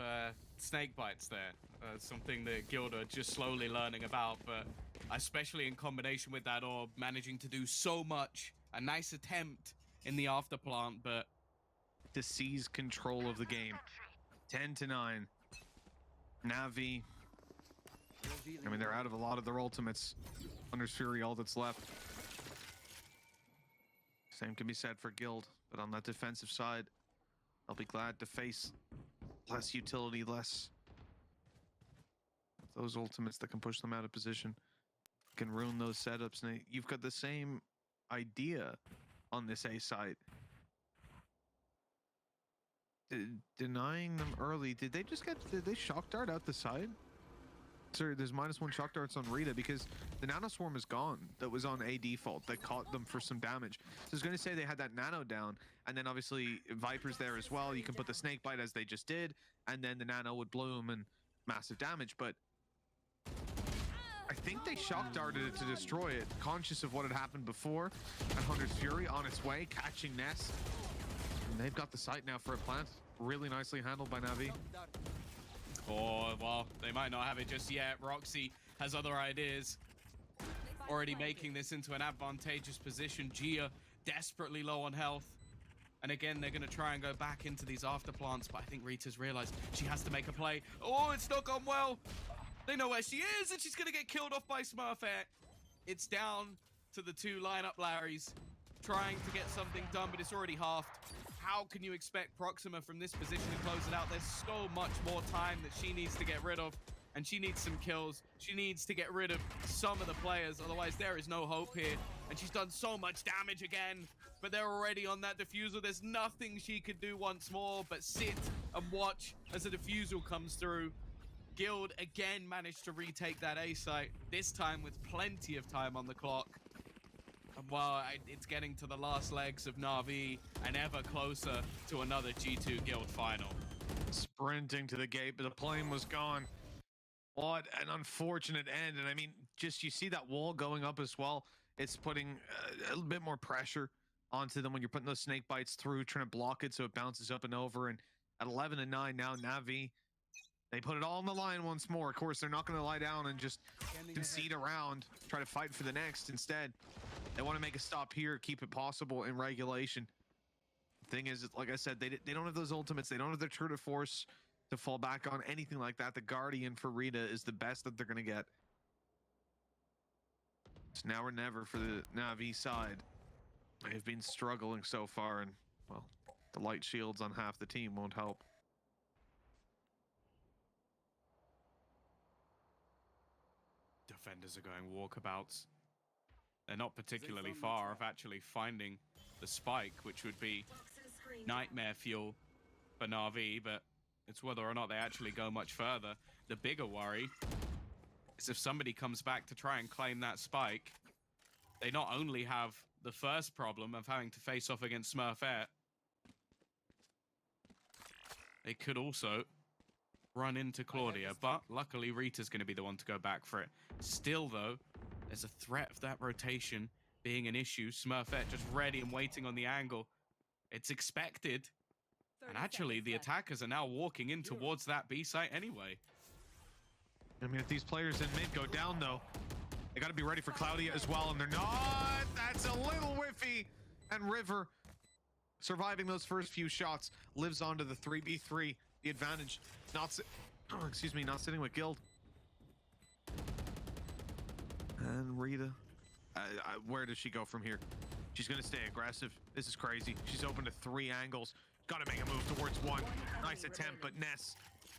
snake bites there. Something that Guild are just slowly learning about, but especially in combination with that orb, managing to do so much. A nice attempt in the afterplant, but to seize control of the game. 10-9. Navi. I mean, they're out of a lot of their ultimates. Thunder's Fury, all that's left. Same can be said for Guild, but on that defensive side, I'll be glad to face less utility, less those ultimates that can push them out of position, can ruin those setups. And you've got the same idea on this A side. Denying them early. Did they shock dart out the side? Sorry, there's -1 shock darts on Rita because the nanoswarm is gone. That was on A default. That caught them for some damage. So I was going to say they had that nano down, and then obviously Viper's there as well. You can put the snake bite as they just did, and then the nano would bloom and massive damage. But I think they shock darted it to destroy it, conscious of what had happened before. And Hunter's Fury on its way, catching Ness. And they've got the site now for a plant. Really nicely handled by Navi. Oh, well, they might not have it just yet. Roxy has other ideas. Already making this into an advantageous position. Gia desperately low on health. And again, they're going to try and go back into these afterplants, but I think Rita's realized she has to make a play. Oh, it's not gone well. They know where she is, and she's going to get killed off by Smurfette. It's down to the two lineup Larrys. trying to get something done, but it's already halved. How can you expect Proxima from this position to close it out? There's so much more time that she needs to get rid of, and she needs some kills. She needs to get rid of some of the players, otherwise there is no hope here. And she's done so much damage again, but they're already on that diffusal. There's nothing she could do once more but sit and watch as the diffusal comes through. Guild again managed to retake that A site, this time with plenty of time on the clock. And well, it's getting to the last legs of NAVI and ever closer to another G2 Guild final. Sprinting to the gate, but the plane was gone. What an unfortunate end. And I mean, just you see that wall going up as well. It's putting a little bit more pressure onto them when you're putting those snake bites through, trying to block it so it bounces up and over. And at 11-9 now, NAVI, they put it all on the line once more. Of course, they're not going to lie down and just concede around, try to fight for the next. Instead, they want to make a stop here, keep it possible in regulation. The thing is, like I said, they don't have those ultimates. They don't have their tour de force to fall back on, anything like that. The Guardian for Rita is the best that they're going to get. It's now or never for the Navi side. They've been struggling so far, and, well, the light shields on half the team won't help. Defenders are going walkabouts. They're not particularly far of actually finding the spike, which would be nightmare fuel for NAVI, but it's whether or not they actually go much further. The bigger worry is if somebody comes back to try and claim that spike, they not only have the first problem of having to face off against Smurfette, they could also run into Claudia, but luckily Rita's going to be the one to go back for it. Still, though, there's a threat of that rotation being an issue. Smurfette just ready and waiting on the angle. It's expected. And actually, the attackers are now walking in towards that B site anyway. I mean, if these players in mid go down, though, they got to be ready for Claudia as well, and they're not. That's a little whiffy. And River, surviving those first few shots, lives on to the 3v3. The advantage, not sitting with Guild. And Rita, where does she go from here? She's going to stay aggressive. This is crazy. She's open to 3 angles. Got to make a move towards 1. Nice attempt, but Ness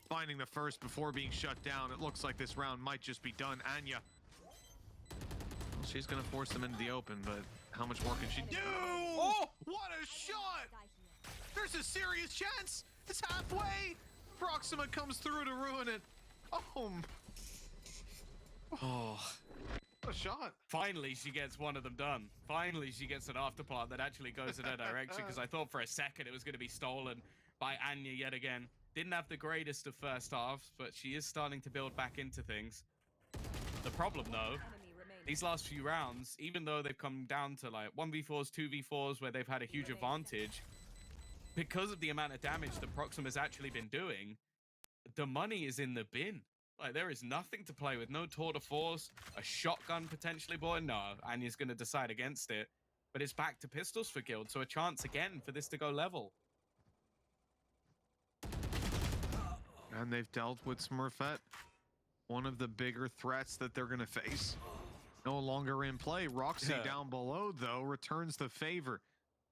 finding the first before being shut down. It looks like this round might just be done. Anya, well, she's going to force them into the open, but how much more can she do? Oh, what a shot! There's a serious chance. It's halfway. Proxima comes through to ruin it. Oh, what a shot. Finally, she gets one of them done. Finally, she gets an afterpart that actually goes in her direction, because I thought for a second it was going to be stolen by Anya yet again. Didn't have the greatest of first halves, but she is starting to build back into things. The problem, though, these last few rounds, even though they've come down to like 1v4s, 2v4s, where they've had a huge advantage, because of the amount of damage that Proxima's actually been doing, the money is in the bin. Like, there is nothing to play with. No tour de force, a shotgun potentially, boy. No, Anya's going to decide against it. But it's back to pistols for Guild, so a chance again for this to go level. And they've dealt with Smurfette, one of the bigger threats that they're going to face. No longer in play. Roxy down below, though, returns the favor.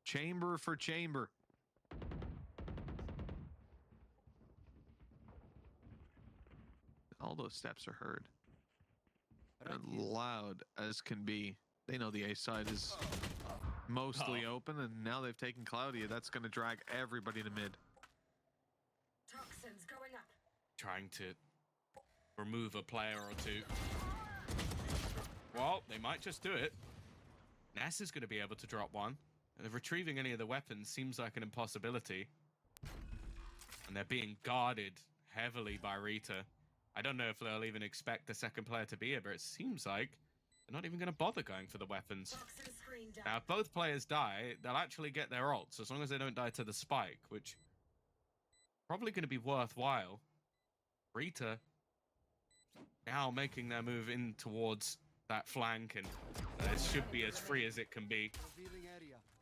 Chamber for chamber. All those steps are heard. And loud as can be. They know the A side is mostly open, and now they've taken Claudia. That's going to drag everybody to mid. Toxins going up. Trying to remove a player or two. Well, they might just do it. Ness is going to be able to drop one. And retrieving any of the weapons seems like an impossibility. And they're being guarded heavily by Rita. I don't know if they'll even expect the second player to be here, but it seems like they're not even going to bother going for the weapons. Now, if both players die, they'll actually get their ults, as long as they don't die to the spike, which probably going to be worthwhile. Rita now making their move in towards that flank, and it should be as free as it can be.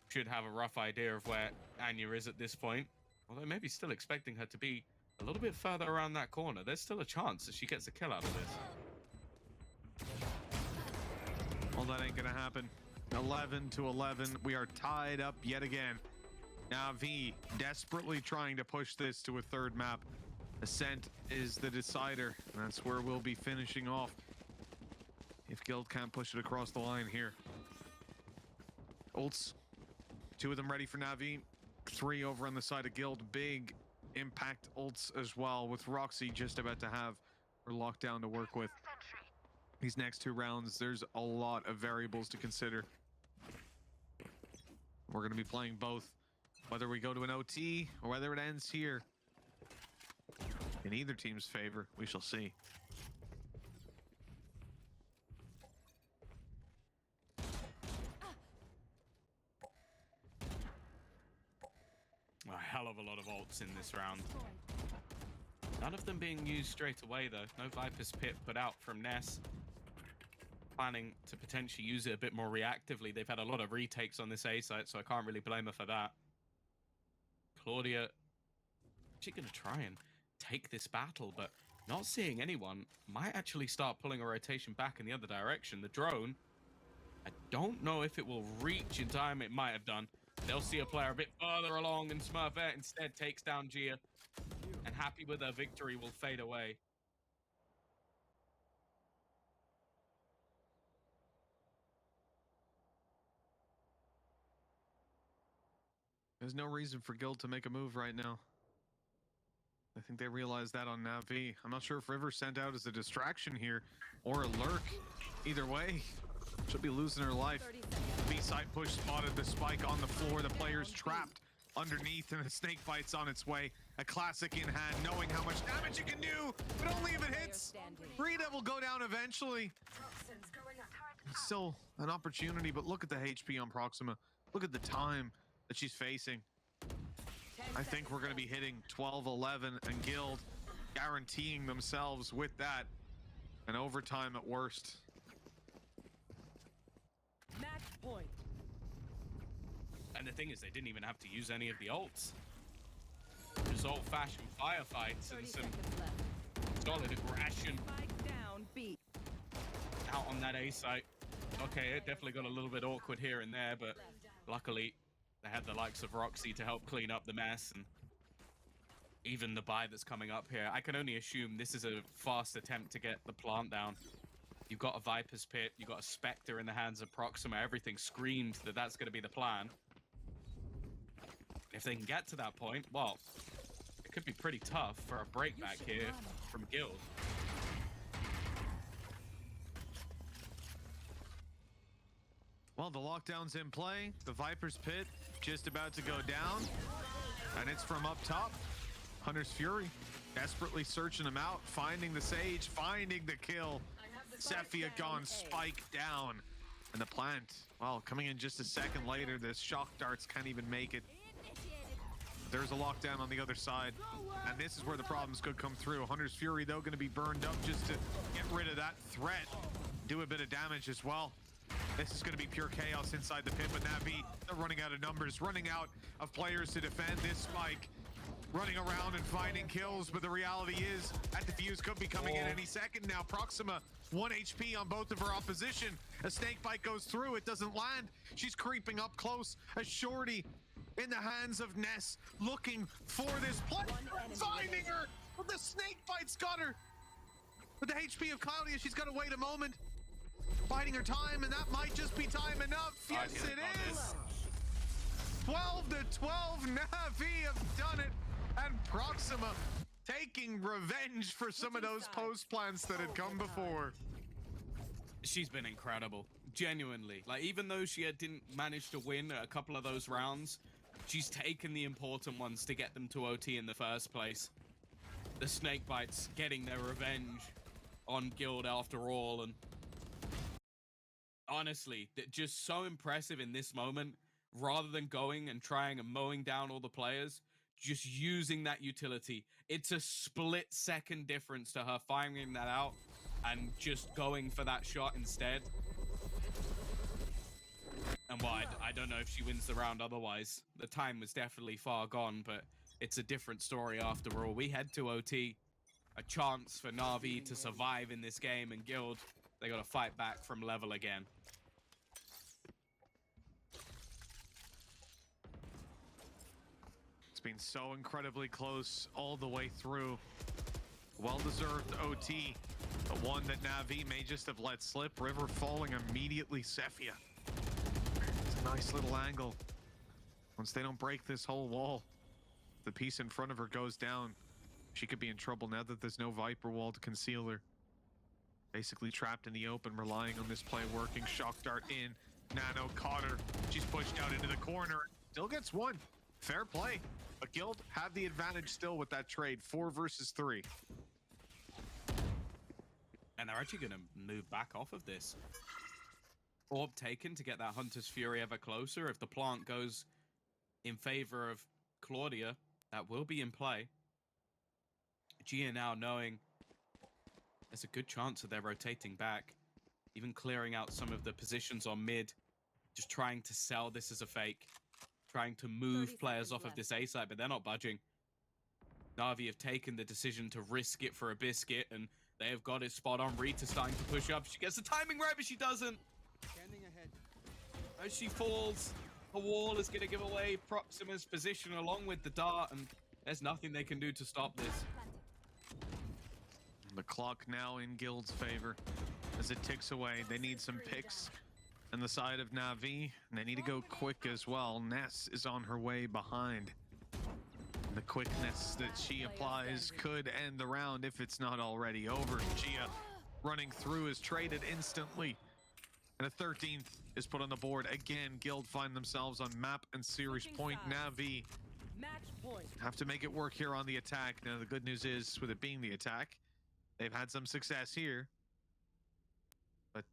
Should have a rough idea of where Anya is at this point, although maybe still expecting her to be a little bit further around that corner. There's still a chance that she gets a kill out of this. Well, that ain't gonna happen. 11 to 11. We are tied up yet again. NAVI desperately trying to push this to a third map. Ascent is the decider. That's where we'll be finishing off if Guild can't push it across the line here. Ults, 2 of them ready for NAVI, 3 over on the side of Guild. Big impact ults as well, with Roxy just about to have her lockdown to work with. These next 2 rounds, there's a lot of variables to consider. We're going to be playing both, whether we go to an OT or whether it ends here. In either team's favor, we shall see. A hell of a lot of ults in this round. None of them being used straight away, though. No Viper's Pit put out from Ness. Planning to potentially use it a bit more reactively. They've had a lot of retakes on this A site, so I can't really blame her for that. Claudia, she's going to try and take this battle, but not seeing anyone might actually start pulling a rotation back in the other direction. The drone, I don't know if it will reach in time. It might have done. They'll see a player a bit further along, and Smurfette instead takes down Gia, and happy with her victory will fade away. There's no reason for Guild to make a move right now. I think they realized that on NAVI. I'm not sure if River sent out as a distraction here or a lurk. Either way, she'll be losing her life. B-side push spotted the spike on the floor. The player's trapped underneath, and the snake bite's on its way. A classic in hand, knowing how much damage you can do, but only if it hits. Rita will go down eventually. Still an opportunity, but look at the HP on Proxima. Look at the time that she's facing. I think we're going to be hitting 12-11, and Guild guaranteeing themselves with that an overtime at worst. Match point. And the thing is, they didn't even have to use any of the ults. Just old-fashioned firefights and some solid aggression. Spike down, B. Out on that A site. Okay, it definitely got a little bit awkward here and there, but luckily they had the likes of Roxy to help clean up the mess, and even the buy that's coming up here. I can only assume this is a fast attempt to get the plant down. You've got a Viper's Pit, you've got a Spectre in the hands of Proxima. Everything screamed that that's going to be the plan. If they can get to that point, well, it could be pretty tough for a break back here from Guild. Well, the lockdown's in play. The Viper's Pit just about to go down, and it's from up top. Hunter's Fury desperately searching him out, finding the Sage, finding the kill. Sephia gone, spike down, and the plant, well, coming in just a second later. The shock darts can't even make it. There's a lockdown on the other side, and this is where the problems could come through. Hunter's Fury, though, going to be burned up just to get rid of that threat, do a bit of damage as well. This is going to be pure chaos inside the pit, but NAVI, they're running out of numbers, running out of players to defend this spike, running around and finding kills, but the reality is that defuse could be coming in any second now. Proxima, 1 HP on both of her opposition. A snake bite goes through, it doesn't land. She's creeping up close. A shorty in the hands of Ness, looking for this play, finding her, but the snake bite's got her. With the HP of Claudia, she's got to wait a moment. Biding her time, and that might just be time enough. Yes, it is. 12 to 12, NAVI have done it, and Proxima taking revenge for some of those post plants that had come before. She's been incredible, genuinely. Like, even though she didn't manage to win a couple of those rounds, she's taken the important ones to get them to OT in the first place. The snake bites getting their revenge on Guild after all, and honestly, just so impressive in this moment. Rather than going and trying and mowing down all the players, just using that utility. It's a split-second difference to her finding that out and just going for that shot instead. And well, I don't know if she wins the round otherwise. The time was definitely far gone, but it's a different story after all. We head to OT, a chance for NAVI to survive in this game, and Guild, they got to fight back from level again. been so incredibly close all the way through. Well-deserved OT. The one that Navi may just have let slip. River falling immediately. Sephia. It's a nice little angle. Once they don't break this whole wall, the piece in front of her goes down. She could be in trouble now that there's no Viper wall to conceal her. Basically trapped in the open, relying on this play working. Shock dart in. Nano caught her. She's pushed out into the corner. Still gets one. Fair play. But Guild have the advantage still with that trade. 4 versus 3. And they're actually going to move back off of this. Orb taken to get that Hunter's Fury ever closer. If the plant goes in favor of Claudia, that will be in play. Gia now knowing there's a good chance of their rotating back, even clearing out some of the positions on mid, just trying to sell this as a fake, trying to move players off of this A side, but they're not budging. Navi have taken the decision to risk it for a biscuit, and they have got it spot on. Rita starting to push up. She gets the timing right, but she doesn't. Scanning ahead. As she falls, a wall is going to give away Proxima's position along with the dart, and there's nothing they can do to stop this. The clock now in Guild's favor as it ticks away. They need some picks on the side of Navi, and they need to go quick as well. Ness is on her way behind. The quickness that she applies could end the round if it's not already over. Gia running through is traded instantly. And a 13th is put on the board. Again, Guild find themselves on map and series point. Navi have to make it work here on the attack. Now, the good news is, with it being the attack, they've had some success here. But,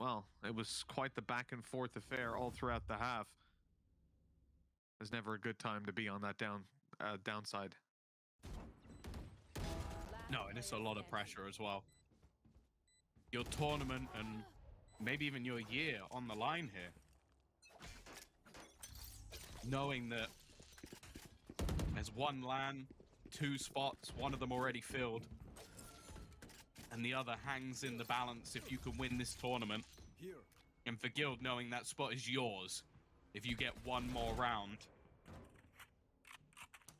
well, it was quite the back and forth affair all throughout the half. There's never a good time to be on that downside. No, and it's a lot of pressure as well. Your tournament and maybe even your year on the line here. Knowing that there's one LAN, 2 spots, one of them already filled, and the other hangs in the balance if you can win this tournament. Here. And for Guild, knowing that spot is yours if you get one more round.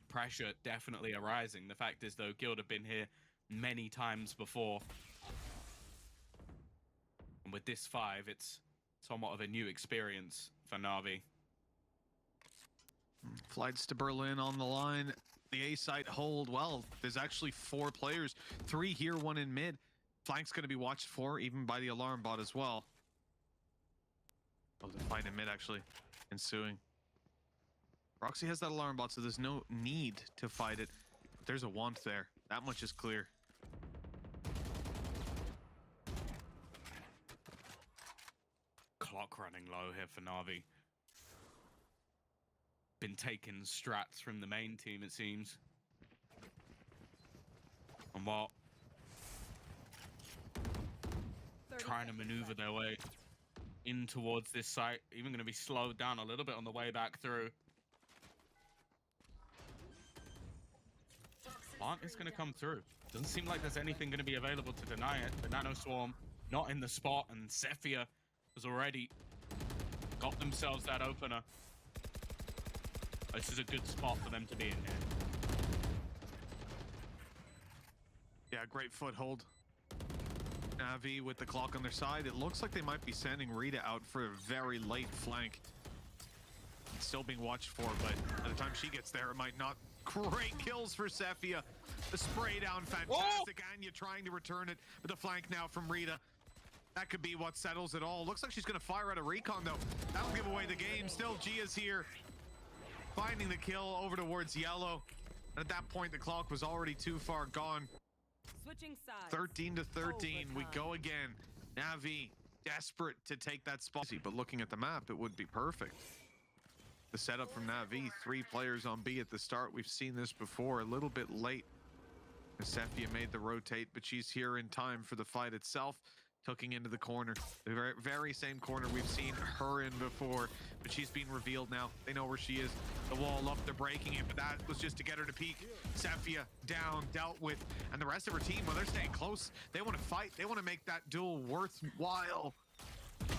Pressure definitely arising. The fact is, though, Guild have been here many times before. And with this 5, it's somewhat of a new experience for Navi. Flights to Berlin on the line. The A site hold. Well, there's actually 4 players. 3 here, 1 in mid. Flank's going to be watched for, even by the alarm bot as well. Oh, the fight in mid actually ensuing. Roxy has that alarm bot, so there's no need to fight it. There's a want there. That much is clear. Clock running low here for Navi. Been taking strats from the main team, it seems. And what? Trying to maneuver their way in towards this site. Even going to be slowed down a little bit on the way back through. Plant is going to come through. Doesn't seem like there's anything going to be available to deny it. The Nano Swarm not in the spot, and Sephia has already got themselves that opener. This is a good spot for them to be in here. Yeah, great foothold. Navi with the clock on their side. It looks like they might be sending Rita out for a very late flank. It's still being watched for, but by the time she gets there, it might not. Great kills for Sephia. The spray down, fantastic. Anya trying to return it, but the flank now from Rita. That could be what settles it all. Looks like she's going to fire out a recon, though. That'll give away the game. Still, Gia's here, finding the kill over towards yellow. And at that point, the clock was already too far gone. Switching sides. 13 to 13. We go again. Navi desperate to take that spot, but looking at the map, it would be perfect. The setup from Navi, 3 players on B at the start. We've seen this before, a little bit late. Sephia made the rotate, but she's here in time for the fight itself. Tucking into the corner, the very same corner we've seen her in before, but she's been revealed now. They know where she is. The wall up, they're breaking it, but that was just to get her to peek. Sephia down, dealt with, and the rest of her team, well, they're staying close. They want to fight. They want to make that duel worthwhile.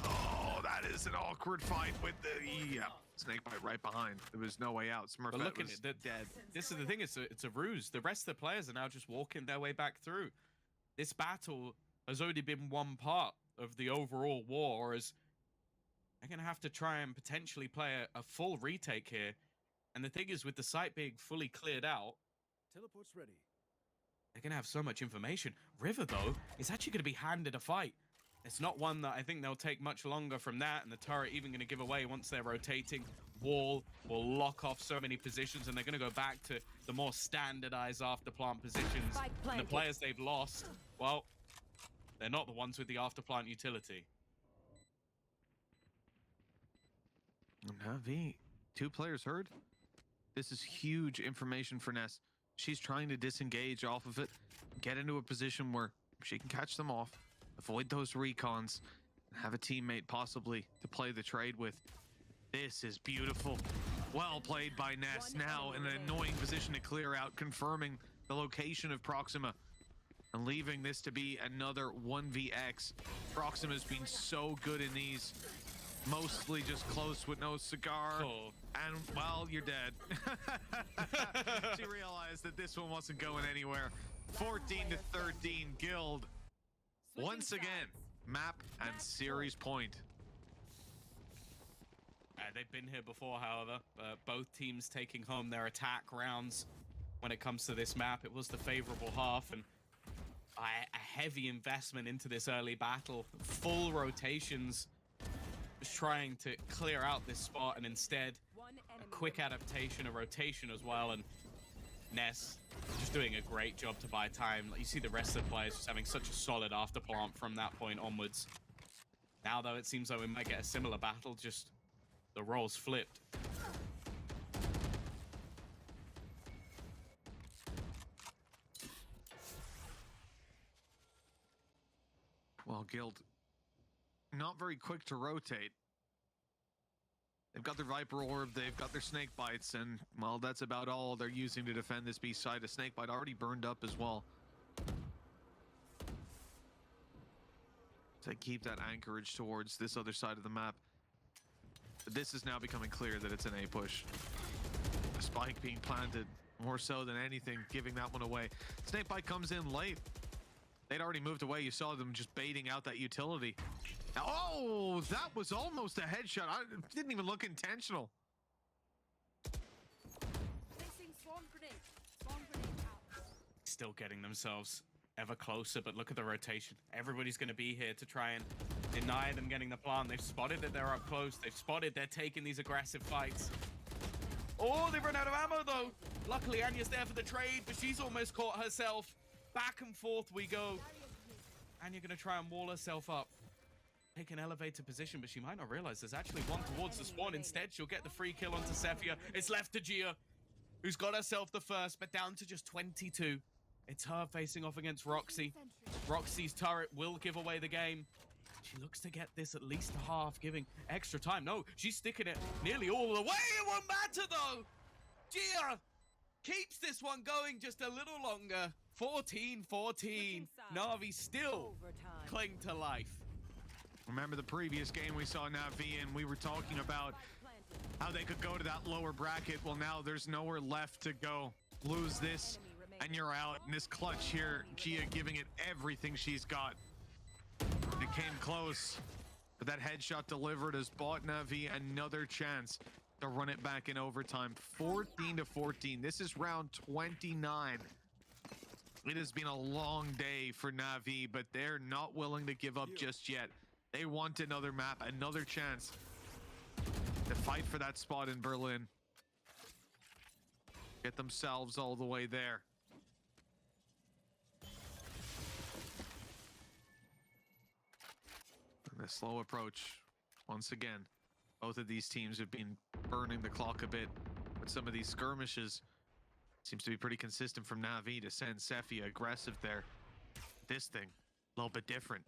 Oh, that is an awkward fight with the snakebite right behind. There was no way out. But Smurfette look at was it. dead. This is the thing. It's a ruse. The rest of the players are now just walking their way back through. This battle has already been one part of the overall war, whereas they're going to have to try and potentially play a full retake here. And the thing is, with the site being fully cleared out, Teleport's ready. they're going to have so much information. River, though, is actually going to be handed a fight. It's not one that I think they'll take much longer from that, and the turret even going to give away once they're rotating. Wall will lock off so many positions, and they're going to go back to the more standardized after-plant positions. And the players they've lost, well, they're not the ones with the after-plant utility. NAVI, 2 players hurt. This is huge information for Ness. She's trying to disengage off of it, get into a position where she can catch them off, avoid those recons, and have a teammate possibly to play the trade with. This is beautiful. Well played by Ness. Now in an annoying position to clear out, confirming the location of Proxima and leaving this to be another 1vx. Proxima's been so good in these. Mostly just close with no cigar. Oh. And, well, you're dead. She realized that this one wasn't going anywhere. 14-13, Guild. Once again, map and series point. They've been here before, however. Both teams taking home their attack rounds when it comes to this map. It was the favorable half, and a heavy investment into this early battle. Full rotations. Just trying to clear out this spot, and instead a quick adaptation, a rotation as well, and Ness just doing a great job to buy time. You see the rest of the players just having such a solid afterplant from that point onwards. Now, though, it seems like we might get a similar battle, just the roles flipped. Well, Guild, not very quick to rotate. They've got their Viper Orb, they've got their Snake Bites, and, well, that's about all they're using to defend this B side. A Snake Bite already burned up as well. To keep that anchorage towards this other side of the map. But this is now becoming clear that it's an A push. The spike being planted, more so than anything, giving that one away. Snake Bite comes in late. They'd already moved away. You saw them just baiting out that utility. Oh, that was almost a headshot. I didn't even look intentional. Placing swarm grenade. Swarm grenade out. Still getting themselves ever closer, but look at the rotation. Everybody's going to be here to try and deny them getting the plant. They've spotted that they're up close. They've spotted they're taking these aggressive fights. Oh, they've run out of ammo, though. Luckily, Anya's there for the trade, but she's almost caught herself. Back and forth we go. Anya going to try and wall herself up. Take an elevator position, but she might not realize there's actually one towards the spawn. Instead, she'll get the free kill onto Sephia. It's left to Gia, who's got herself the first, but down to just 22. It's her facing off against Roxy. Roxy's turret will give away the game. She looks to get this at least a half, giving extra time. No, she's sticking it nearly all the way. It won't matter, though. Gia keeps this one going just a little longer. 14-14. Navi still cling to life. Remember the previous game we saw NAVI, and we were talking about how they could go to that lower bracket. Well, now there's nowhere left to go. Lose this, and you're out. In this clutch here, Gia giving it everything she's got. It came close, but that headshot delivered has bought NAVI another chance to run it back in overtime. 14-14. This is round 29. It has been a long day for NAVI, but they're not willing to give up just yet. They want another map, another chance to fight for that spot in Berlin. Get themselves all the way there. And the slow approach, once again. Both of these teams have been burning the clock a bit, but some of these skirmishes seems to be pretty consistent from NAVI to send Sephia aggressive there. This thing, a little bit different.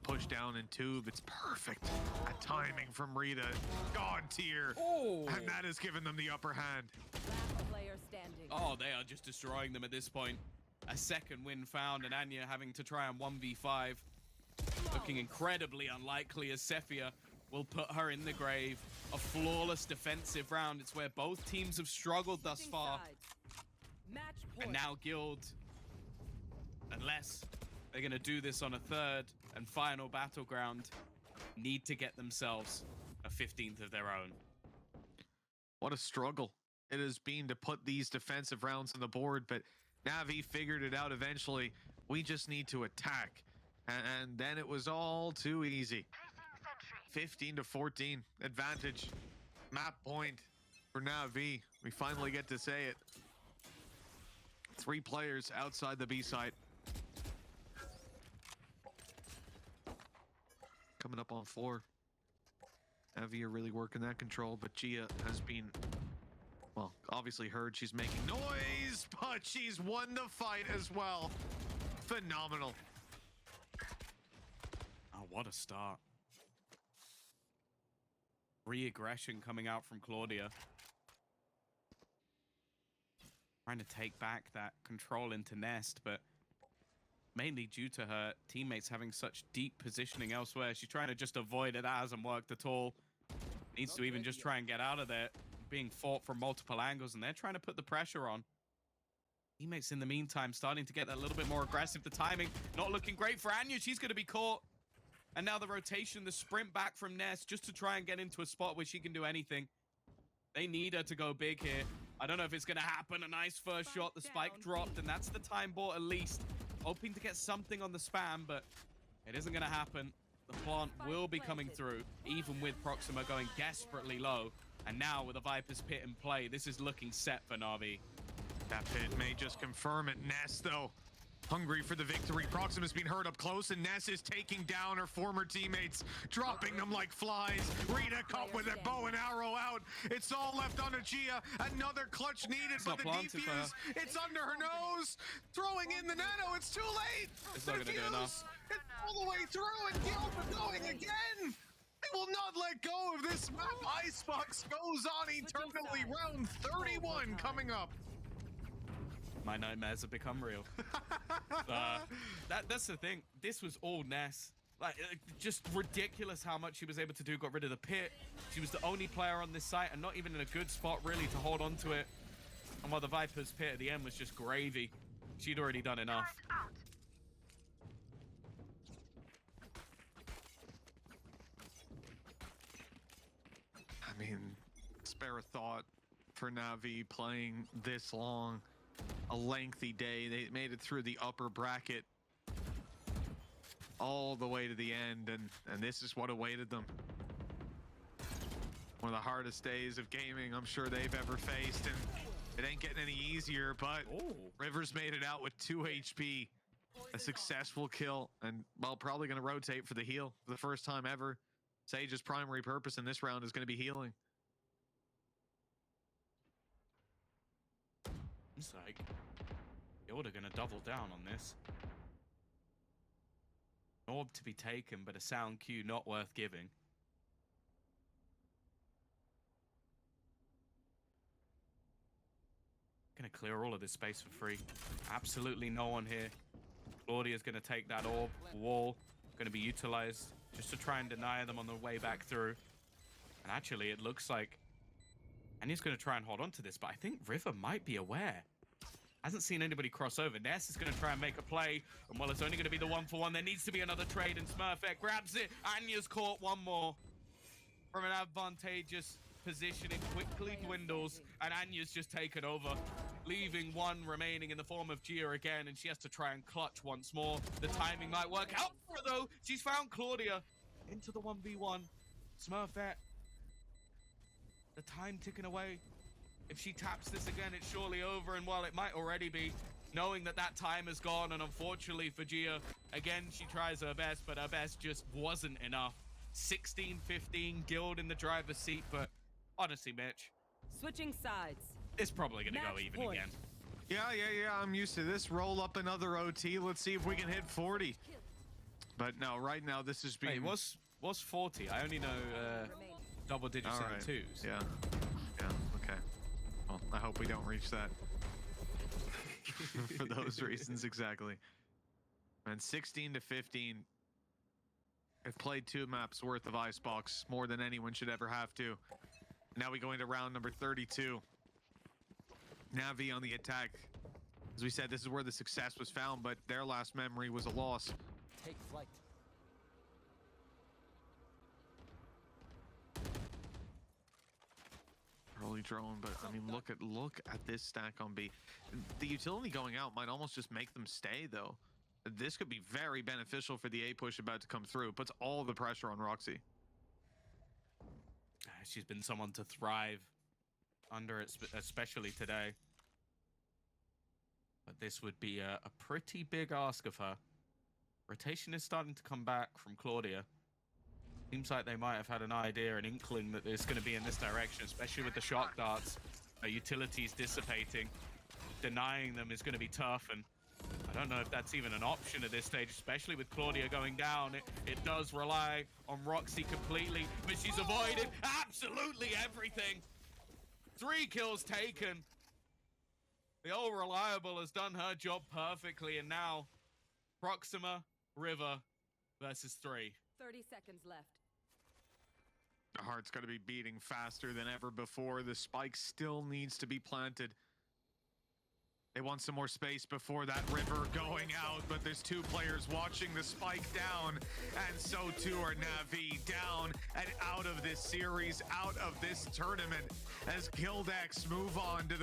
Push down in tube, it's perfect. That timing from Rita, God tier. Oh. And that has given them the upper hand. Last player standing. Oh, they are just destroying them at this point. A second win found, and Anya having to try and 1v5. Looking incredibly unlikely as Sephia will put her in the grave. A flawless defensive round. It's where both teams have struggled thus Switching far. sides. Match point. And now Guild, unless they're going to do this on a third and final battleground, need to get themselves a 15th of their own. What a struggle it has been to put these defensive rounds on the board, but Navi figured it out eventually. We just need to attack. And then it was all too easy. 15 to 14 advantage. Map point for Navi. We finally get to say it. 3 players outside the B site. Coming up on 4. Navi are really working that control, but Gia has been, well, obviously heard she's making noise, but she's won the fight as well. Phenomenal. Oh, what a start. Re-aggression coming out from Claudia. Trying to take back that control into Nest, but mainly due to her teammates having such deep positioning elsewhere. She's trying to just avoid it. That hasn't worked at all. Needs to even just try and get out of there. Being fought from multiple angles, and they're trying to put the pressure on. Teammates in the meantime starting to get a little bit more aggressive. The timing not looking great for Anya. She's going to be caught. And now the rotation, the sprint back from Ness just to try and get into a spot where she can do anything. They need her to go big here. I don't know if it's going to happen. A nice first shot. The spike dropped, and that's the time bought at least. Hoping to get something on the spam, but it isn't going to happen. The plant will be coming through, even with Proxima going desperately low. And now with a Viper's Pit in play, this is looking set for Navi. That pit may just confirm it. Ness, though, hungry for the victory. Proxima's been hurt up close, and Ness is taking down her former teammates, dropping them like flies. Rita caught with a bow and arrow out. It's all left on Gia. Another clutch needed, but the defuse, it's under her nose. Throwing in the nano, it's too late. It's not going to do enough. It's all the way through, and Guild going again. They will not let go of this map. Icebox goes on eternally. Round 31 coming up. My nightmares have become real. That's the thing. This was all Ness. Like, just ridiculous how much she was able to do. Got rid of the pit. She was the only player on this site and not even in a good spot, really, to hold on to it. And while the Viper's Pit at the end was just gravy, she'd already done enough. I mean, spare a thought for Navi playing this long. A lengthy day. They made it through the upper bracket all the way to the end, and this is what awaited them. One of the hardest days of gaming I'm sure they've ever faced, and it ain't getting any easier, but Rivers made it out with 2 HP. A successful kill, and, well, probably going to rotate for the heal for the first time ever. Sage's primary purpose in this round is going to be healing. It's like, Yoda gonna double down on this. Orb to be taken, but a sound cue not worth giving. Gonna clear all of this space for free. Absolutely no one here. Claudia's gonna take that orb wall. Gonna be utilized just to try and deny them on the way back through. And actually, it looks like Anya's gonna try and hold on to this, but I think River might be aware. Hasn't seen anybody cross over. Ness is going to try and make a play. And while it's only going to be the 1-for-1, there needs to be another trade, and Smurfette grabs it. Anya's caught one more. From an advantageous position, it quickly dwindles, and Anya's just taken over, leaving one remaining in the form of Gia again, and she has to try and clutch once more. The timing might work out for her, though. She's found Claudia into the 1v1. Smurfette, the time ticking away. If she taps this again, it's surely over, and while it might already be, knowing that that time has gone, and unfortunately for Gia, again, she tries her best, but her best just wasn't enough. 16-15, Guild in the driver's seat, but honestly, Mitch, Switching sides. it's probably going to go Match even point. again. Yeah, I'm used to this. Roll up another OT. Let's see if we can hit 40. But no, right now, this is being... Hey, what's 40? I only know double digits All and right. twos. Yeah, okay. Well, I hope we don't reach that. For those reasons, exactly. And 16-15. I've played 2 maps worth of Icebox, more than anyone should ever have to. Now we go into round number 32. NAVI on the attack. As we said, this is where the success was found, but their last memory was a loss. Take flight. Early drone, but I mean, look at this stack on B. The utility going out might almost just make them stay, though. This could be very beneficial for the A push about to come through. It puts all the pressure on Roxy. She's been someone to thrive under it, especially today. But this would be a pretty big ask of her. Rotation is starting to come back from Claudia. Seems like they might have had an idea, an inkling that it's going to be in this direction, especially with the shock darts. Utilities dissipating. Denying them is going to be tough, and I don't know if that's even an option at this stage, especially with Claudia going down. It does rely on Roxy completely, but she's avoided absolutely everything. 3 kills taken. The old Reliable has done her job perfectly, and now Proxima, River versus 3. 30 seconds left. The heart's got to be beating faster than ever before. The spike still needs to be planted. They want some more space before that River going out, but there's 2 players watching the spike down, and so too are NAVI, down and out of this series, out of this tournament, as Gildex move on to the